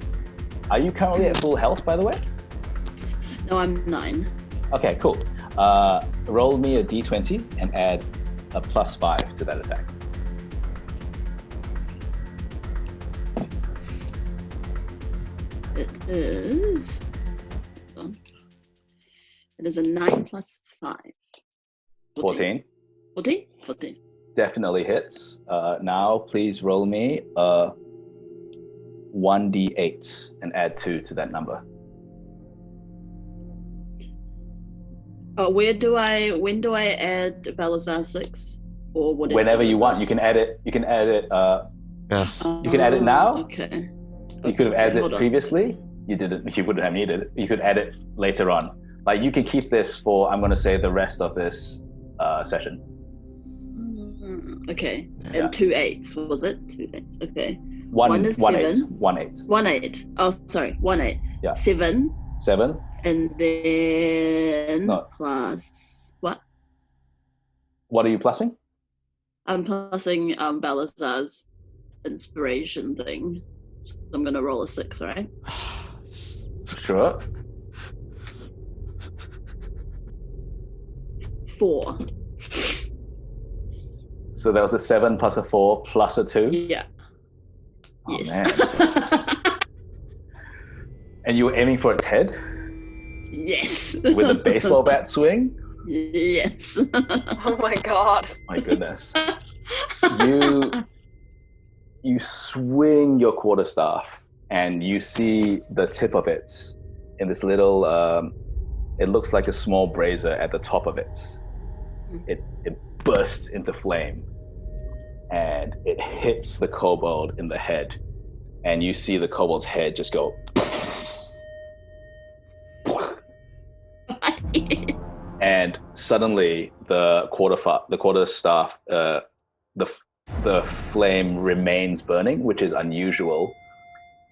[SPEAKER 1] Are you currently at full health, by the way?
[SPEAKER 3] No, I'm 9.
[SPEAKER 1] Okay, cool. Roll me a d20 and add a +5 to that attack.
[SPEAKER 3] It is... It is a 9 + 5.
[SPEAKER 1] 14.
[SPEAKER 3] 14?
[SPEAKER 1] Definitely hits. Now, please roll me a 1d8 and add 2 to that number.
[SPEAKER 3] When do I add Balasar 6? Or whatever?
[SPEAKER 1] Whenever you want. You can add it. Yes. You can add it now.
[SPEAKER 3] Okay.
[SPEAKER 1] You could have added it previously. You didn't. You wouldn't have needed it. You could add it later on. Like you can keep this for, I'm going to say, the rest of this session.
[SPEAKER 3] Okay. And 2 8s, was it? 2 8s. Okay.
[SPEAKER 1] 1
[SPEAKER 3] is
[SPEAKER 1] 1
[SPEAKER 3] 7.
[SPEAKER 1] 8. 1 8.
[SPEAKER 3] 1 8. Oh, sorry. 1 8.
[SPEAKER 1] Yeah.
[SPEAKER 3] 7.
[SPEAKER 1] 7.
[SPEAKER 3] And then plus what?
[SPEAKER 1] What are you plussing?
[SPEAKER 3] I'm plussing Balasar's inspiration thing. So I'm gonna roll a 6, right?
[SPEAKER 1] Sure.
[SPEAKER 3] 4.
[SPEAKER 1] So there was a 7 plus a 4 plus a 2?
[SPEAKER 3] Yeah.
[SPEAKER 1] Oh,
[SPEAKER 3] Yes.
[SPEAKER 1] man. And you were aiming for its head
[SPEAKER 3] Yes.
[SPEAKER 1] with a baseball bat swing?
[SPEAKER 3] Yes.
[SPEAKER 6] Oh my god.
[SPEAKER 1] My goodness. You swing your quarterstaff and you see the tip of it in this little, it looks like a small brazier at the top of it. It bursts into flame and it hits the kobold in the head. And you see the kobold's head just go. And suddenly the quarterstaff, the flame remains burning, which is unusual.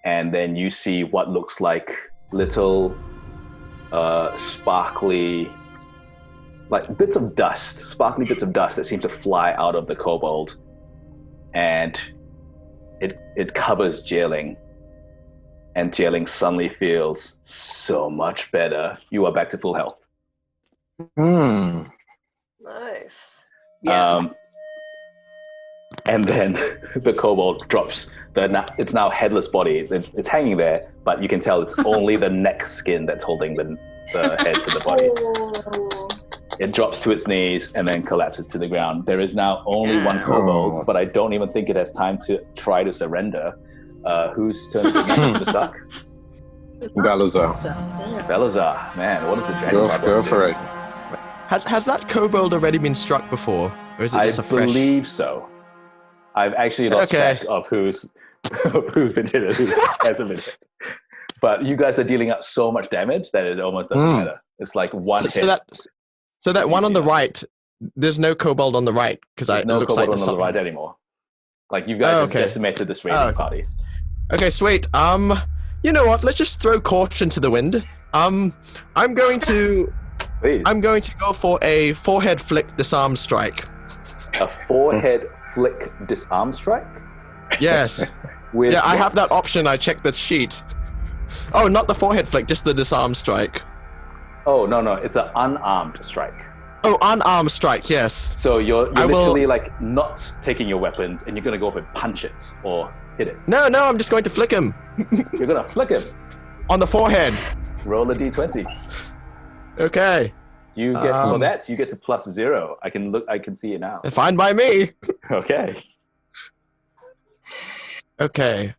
[SPEAKER 1] And then you see what looks like little sparkly, like sparkly bits of dust that seem to fly out of the kobold. And it covers Zie Ling. And Zie Ling suddenly feels so much better. You are back to full health.
[SPEAKER 6] Nice.
[SPEAKER 3] Yeah.
[SPEAKER 1] And then the kobold drops. It's now headless body. It's hanging there, but you can tell it's only the neck skin that's holding the head to the body.
[SPEAKER 5] Oh.
[SPEAKER 1] It drops to its knees and then collapses to the ground. There is now only one kobold, but I don't even think it has time to try to surrender. Whose turn is it to Mustaq?
[SPEAKER 7] Balasar.
[SPEAKER 1] Balasar, man, what is the dragon?
[SPEAKER 7] Go for it.
[SPEAKER 4] Has that kobold already been struck before? Or is it just a fresh...
[SPEAKER 1] I believe so. I've actually lost track of who's been hit and who hasn't been hit. But you guys are dealing out so much damage that it almost doesn't matter. It's like one hit.
[SPEAKER 4] So that one on the right, there's no kobold on the right because it
[SPEAKER 1] no
[SPEAKER 4] looks like
[SPEAKER 1] kobold on the right anymore. Like you guys have decimated this raiding party.
[SPEAKER 4] Okay, sweet. You know what? Let's just throw caution to the wind. I'm going to go for a forehead flick disarm strike.
[SPEAKER 1] A forehead flick disarm strike?
[SPEAKER 4] Yes. I have that option. I checked the sheet. Oh, not the forehead flick, just the disarm strike.
[SPEAKER 1] Oh, no, it's an unarmed strike.
[SPEAKER 4] Oh, unarmed strike, yes.
[SPEAKER 1] So you're literally like not taking your weapons and you're going to go up and punch it or hit it.
[SPEAKER 4] No, I'm just going to flick him.
[SPEAKER 1] You're going to flick him?
[SPEAKER 4] On the forehead.
[SPEAKER 1] Roll a d20. Okay. You get for that, you get to +0. I can see it now.
[SPEAKER 4] Fine by me.
[SPEAKER 1] Okay.
[SPEAKER 4] Okay.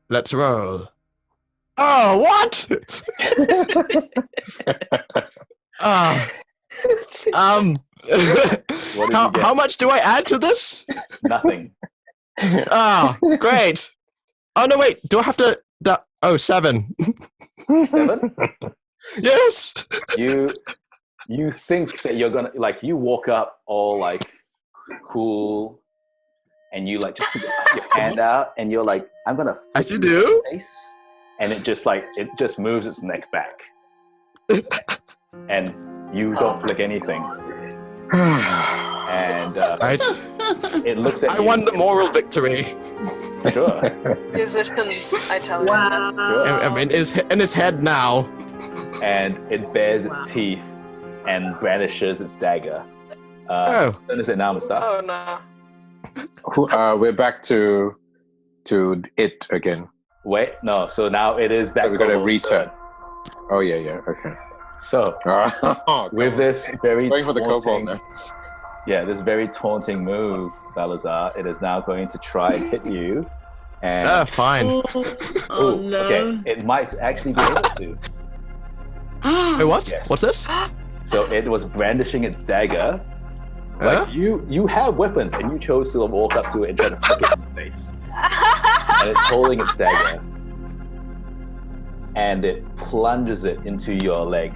[SPEAKER 4] Let's roll. Oh, what? How much do I add to this?
[SPEAKER 1] Nothing.
[SPEAKER 4] Great. Oh no, wait. Do I have to? 7.
[SPEAKER 1] 7?
[SPEAKER 4] Yes.
[SPEAKER 1] You think that you're gonna you walk up all like cool, and you just put your hand out, and you're like, I'm gonna.
[SPEAKER 4] As you do.
[SPEAKER 1] Face, and it just moves its neck back, and you don't flick anything. And
[SPEAKER 4] right.
[SPEAKER 1] It looks at you.
[SPEAKER 4] I won the moral victory.
[SPEAKER 1] Sure.
[SPEAKER 6] Musicians, I tell you.
[SPEAKER 5] Wow.
[SPEAKER 1] Sure.
[SPEAKER 4] I mean, in his head now.
[SPEAKER 1] And it bares its teeth and brandishes its dagger. When is it now, Mustaq?
[SPEAKER 6] Oh no.
[SPEAKER 7] We're back to it again.
[SPEAKER 1] Wait, no. So now it is that.
[SPEAKER 7] We're gonna return.
[SPEAKER 1] turn.
[SPEAKER 7] Oh yeah. Okay.
[SPEAKER 1] So with this very
[SPEAKER 7] going for the kobold now.
[SPEAKER 1] Yeah, this very taunting move, Balasar, it is now going to try and hit you. And
[SPEAKER 4] fine.
[SPEAKER 3] Oh no.
[SPEAKER 1] Okay, it might actually be able to.
[SPEAKER 4] Wait, what?
[SPEAKER 1] Yes.
[SPEAKER 4] What's this?
[SPEAKER 1] So it was brandishing its dagger. Like you have weapons, and you chose to walk up to it and try to flick it in the face. And it's holding its dagger, and it plunges it into your leg.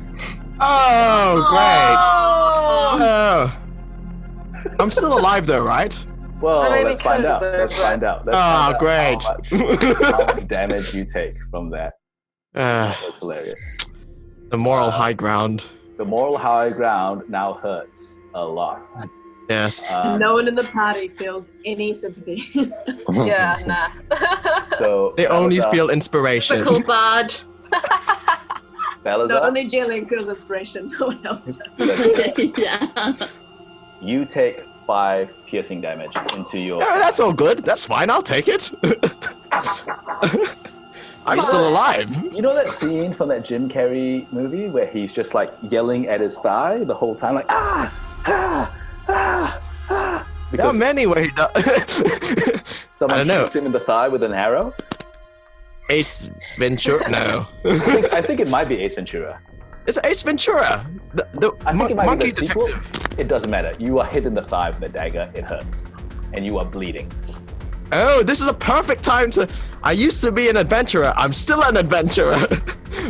[SPEAKER 4] Oh, great! Oh. I'm still alive though, right?
[SPEAKER 1] Well, let's find out. Let's find out.
[SPEAKER 4] Great!
[SPEAKER 1] How much damage you take from that? That was hilarious.
[SPEAKER 4] The moral high ground.
[SPEAKER 1] The moral high ground now hurts a lot.
[SPEAKER 4] Yes.
[SPEAKER 5] No one in the party feels any sympathy.
[SPEAKER 6] Yeah, nah.
[SPEAKER 1] So
[SPEAKER 4] they only feel inspiration.
[SPEAKER 2] Fickle bard.
[SPEAKER 5] No, only Zie Ling feels inspiration. No one else does.
[SPEAKER 3] Yeah.
[SPEAKER 1] You take 5 piercing damage into your.
[SPEAKER 4] That's all good. That's fine. I'll take it. I'm still alive.
[SPEAKER 1] You know that scene from that Jim Carrey movie where he's just like yelling at his thigh the whole time, like ah, ah, ah, ah.
[SPEAKER 4] There are many where he does.
[SPEAKER 1] Someone shoots him in the thigh with an arrow.
[SPEAKER 4] Ace Ventura? No.
[SPEAKER 1] I think it might be Ace Ventura.
[SPEAKER 4] It's Ace Ventura.
[SPEAKER 1] I think it might
[SPEAKER 4] monkey
[SPEAKER 1] be the sequel.
[SPEAKER 4] detective.
[SPEAKER 1] It doesn't matter. You are hit in the thigh with a dagger. It hurts, and you are bleeding.
[SPEAKER 4] Oh, this is a perfect time to... I used to be an adventurer. I'm still an adventurer.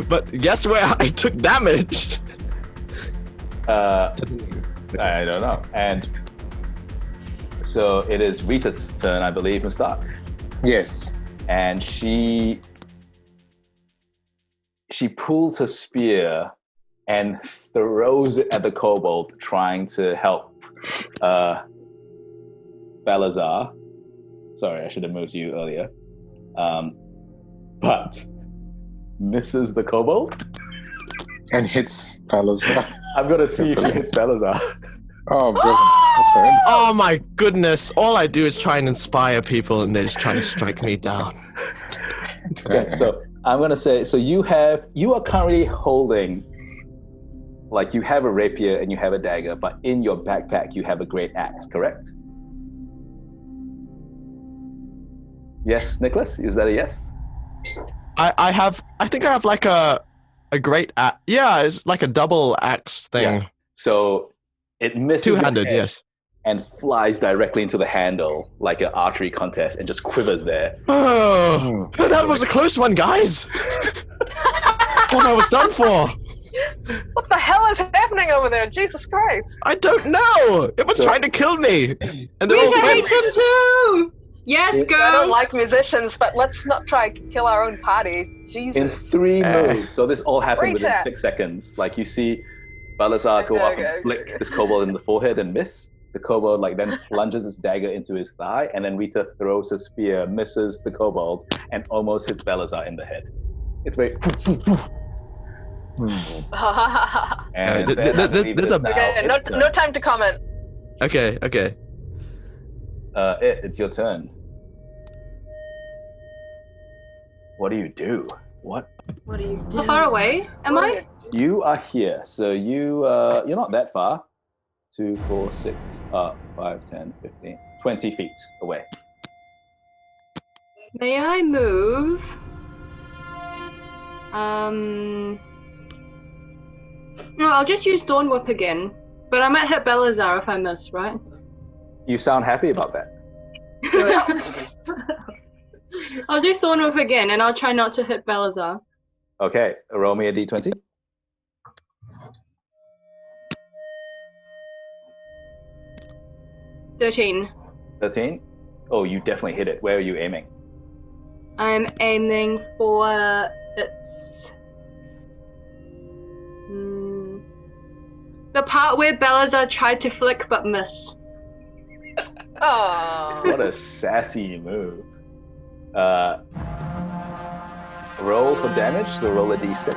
[SPEAKER 4] But guess where I took damage?
[SPEAKER 1] I don't know. And so it is Rita's turn, I believe, Mustaq.
[SPEAKER 7] Yes.
[SPEAKER 1] And she pulls her spear and throws it at the kobold, trying to help Balasar. Sorry, I should have moved you earlier. But misses the kobold.
[SPEAKER 7] And hits Balasar.
[SPEAKER 1] I'm going to see if she hits Balasar.
[SPEAKER 7] Oh, brilliant.
[SPEAKER 4] Oh my goodness. All I do is try and inspire people and they're just trying to strike me down.
[SPEAKER 1] Okay, so I'm going to say, so you are currently holding, like you have a rapier and you have a dagger, but in your backpack you have a great axe, correct? Yes, Nicholas? Is that a yes?
[SPEAKER 4] I think I have like a great axe. Yeah, it's like a double axe thing.
[SPEAKER 1] Yeah. So it misses
[SPEAKER 4] two-handed, yes.
[SPEAKER 1] And flies directly into the handle like an archery contest and just quivers there.
[SPEAKER 4] Oh, that was a close one, guys. What I was done for.
[SPEAKER 6] What the hell is happening over there? Jesus Christ.
[SPEAKER 4] I don't know. It was trying to kill me. And they're all
[SPEAKER 2] hate him too. Yes, girl.
[SPEAKER 6] I don't like musicians, but let's not try to kill our own party. Jesus.
[SPEAKER 1] In 3 moves. So this all happened within 6 seconds. Like you see Balasar go up and flick this kobold in the forehead and miss. The kobold then plunges its dagger into his thigh, and then Rita throws her spear, misses the kobold, and almost hits Balasar in the head. It's very... And
[SPEAKER 4] there's a...
[SPEAKER 6] Okay, no time to comment.
[SPEAKER 4] Okay.
[SPEAKER 1] It's your turn. What do you do? What
[SPEAKER 2] do you do? How far away am I?
[SPEAKER 1] You are here, so you're not that far. 2, 4, 6, 5, 10, 15, 20 feet away.
[SPEAKER 2] May I move? No, I'll just use Thorn Whip again. But I might hit Balasar if I miss, right?
[SPEAKER 1] You sound happy about that.
[SPEAKER 2] I'll do Thorn Whip again, and I'll try not to hit Balasar.
[SPEAKER 1] Okay, roll me a d20.
[SPEAKER 2] 13.
[SPEAKER 1] 13? Oh, you definitely hit it. Where are you aiming?
[SPEAKER 2] I'm aiming for its... the part where Balasar tried to flick but missed.
[SPEAKER 6] Oh.
[SPEAKER 1] What a sassy move. Roll for damage, so roll a d6.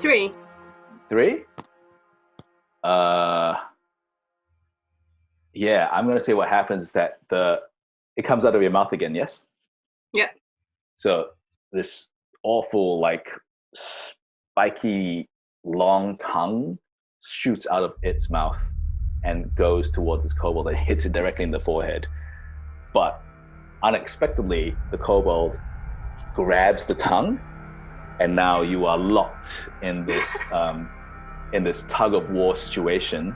[SPEAKER 2] 3.
[SPEAKER 1] 3? Yeah, I'm gonna say what happens is that it comes out of your mouth again, yes?
[SPEAKER 2] Yeah.
[SPEAKER 1] So this awful, like, spiky, long tongue shoots out of its mouth and goes towards this kobold and hits it directly in the forehead. But unexpectedly, the kobold grabs the tongue, and now you are locked in this tug of war situation.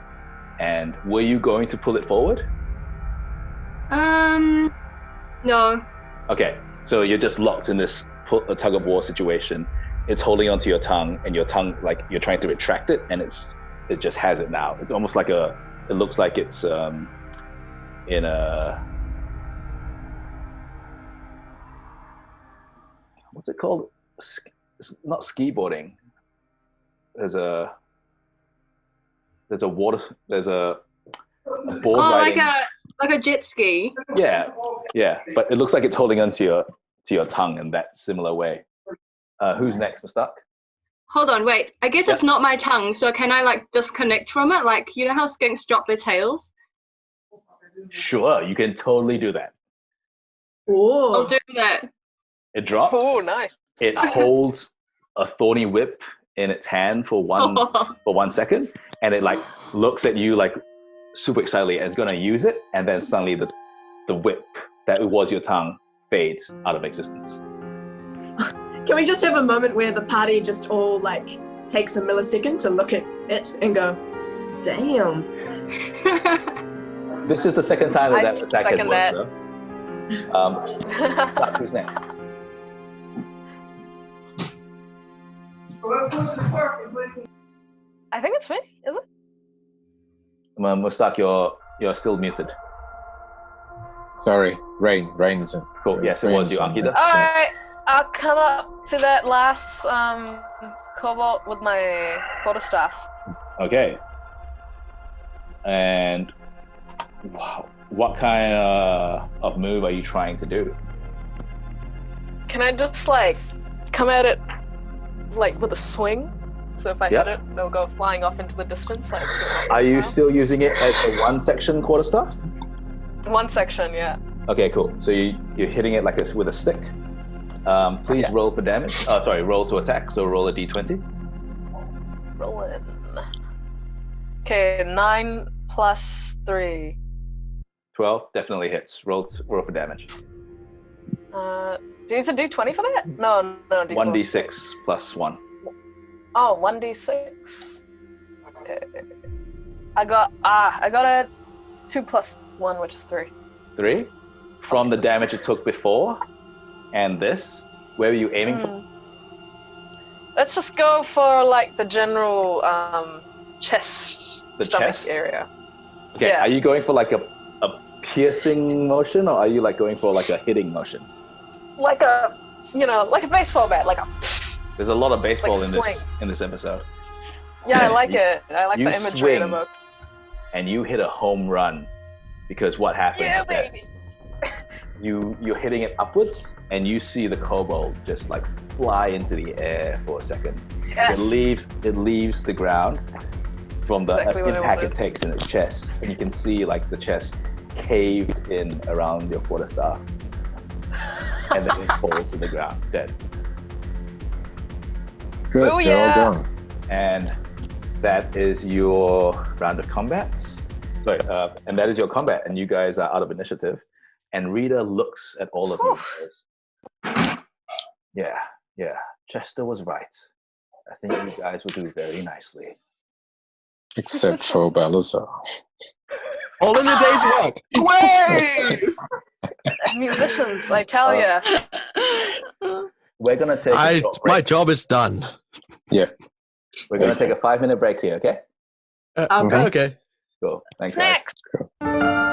[SPEAKER 1] And were you going to pull it forward?
[SPEAKER 2] No.
[SPEAKER 1] Okay, so you're just locked in this tug of war situation. It's holding onto your tongue, and your tongue, like, you're trying to retract it, and it just has it now. It's almost like it looks like it's in a, what's it called? It's not skiboarding. There's a board riding.
[SPEAKER 2] like a jet ski.
[SPEAKER 1] Yeah, but it looks like it's holding onto your tongue in that similar way. Who's next, Mustaq?
[SPEAKER 2] Hold on, wait. I guess it's not my tongue, so can I like disconnect from it? Like, you know how skinks drop their tails?
[SPEAKER 1] Sure, you can totally do that.
[SPEAKER 2] I'll
[SPEAKER 5] Oh,
[SPEAKER 2] do that.
[SPEAKER 1] It drops.
[SPEAKER 6] Oh, nice.
[SPEAKER 1] It holds a thorny whip in its hand for 1 second, and it like looks at you like super excitedly and it's gonna use it, and then suddenly the whip that was your tongue fades out of existence.
[SPEAKER 5] can we just have a moment where the party just all like takes a millisecond to look at it and go, damn.
[SPEAKER 1] This is the second time that
[SPEAKER 6] I
[SPEAKER 1] attack has
[SPEAKER 6] second
[SPEAKER 1] worked,
[SPEAKER 6] that.
[SPEAKER 1] though. Who's next?
[SPEAKER 6] I think it's me, is it?
[SPEAKER 1] Mustaq, you're still muted.
[SPEAKER 7] Sorry, Rain is in.
[SPEAKER 1] Cool. Yes, it
[SPEAKER 7] Rain
[SPEAKER 1] was
[SPEAKER 7] is
[SPEAKER 1] you,
[SPEAKER 7] in
[SPEAKER 1] Ankita.
[SPEAKER 7] next.
[SPEAKER 6] Alright, I'll come up to that last kobold with my quarterstaff.
[SPEAKER 1] Okay. And wow, what kind of move are you trying to do?
[SPEAKER 6] Can I just like come at it like with a swing? So if I hit it, it'll go flying off into the distance. Like.
[SPEAKER 1] Are you still using it as a one section quarterstaff?
[SPEAKER 6] One section, yeah.
[SPEAKER 1] Okay, cool. So you're hitting it like this with a stick. Please roll for damage. Roll to attack. So roll a d20.
[SPEAKER 6] Roll in. Okay, 9 plus 3.
[SPEAKER 1] 12 definitely hits. Roll for damage.
[SPEAKER 6] Do you use a d20 for that? No, d4.
[SPEAKER 1] 1d6 plus 1.
[SPEAKER 6] Oh, 1d6. Okay. I got a 2 plus 1, which is 3.
[SPEAKER 1] 3? From the damage it took before and this, where were you aiming for?
[SPEAKER 6] Let's just go for like the general chest, stomach
[SPEAKER 1] chest
[SPEAKER 6] area.
[SPEAKER 1] Okay,
[SPEAKER 6] Yeah.
[SPEAKER 1] Are you going for like a piercing motion, or are you like going for like a hitting motion?
[SPEAKER 6] Like a baseball bat, like a.
[SPEAKER 1] There's a lot of baseball
[SPEAKER 6] like
[SPEAKER 1] in this episode.
[SPEAKER 6] Yeah, I like it. I like the imagery
[SPEAKER 1] swing,
[SPEAKER 6] of it.
[SPEAKER 1] And you hit a home run, because what happens is that you're hitting it upwards, and you see the kobold just like fly into the air for a second.
[SPEAKER 6] Yes.
[SPEAKER 1] It leaves the ground from the
[SPEAKER 6] Exactly
[SPEAKER 1] impact it takes in its chest, and you can see like the chest caved in around your quarterstaff, and then it falls to the ground dead.
[SPEAKER 7] Good,
[SPEAKER 6] Oh,
[SPEAKER 7] they're
[SPEAKER 6] yeah.
[SPEAKER 7] all gone.
[SPEAKER 1] And that is your round of combat. Sorry, and that is your combat, and you guys are out of initiative. And Rita looks at all of you guys. Yeah, Chester was right. I think you guys will do very nicely.
[SPEAKER 7] Except for Balasar.
[SPEAKER 4] All in a day's work. Way!
[SPEAKER 6] Musicians, I tell ya.
[SPEAKER 1] We're gonna take a short break.
[SPEAKER 4] My job is done.
[SPEAKER 7] Yeah.
[SPEAKER 1] We're gonna take a 5-minute break here, okay?
[SPEAKER 7] Mhm.
[SPEAKER 4] Okay.
[SPEAKER 1] Cool. Thanks, guys.
[SPEAKER 6] Snacks.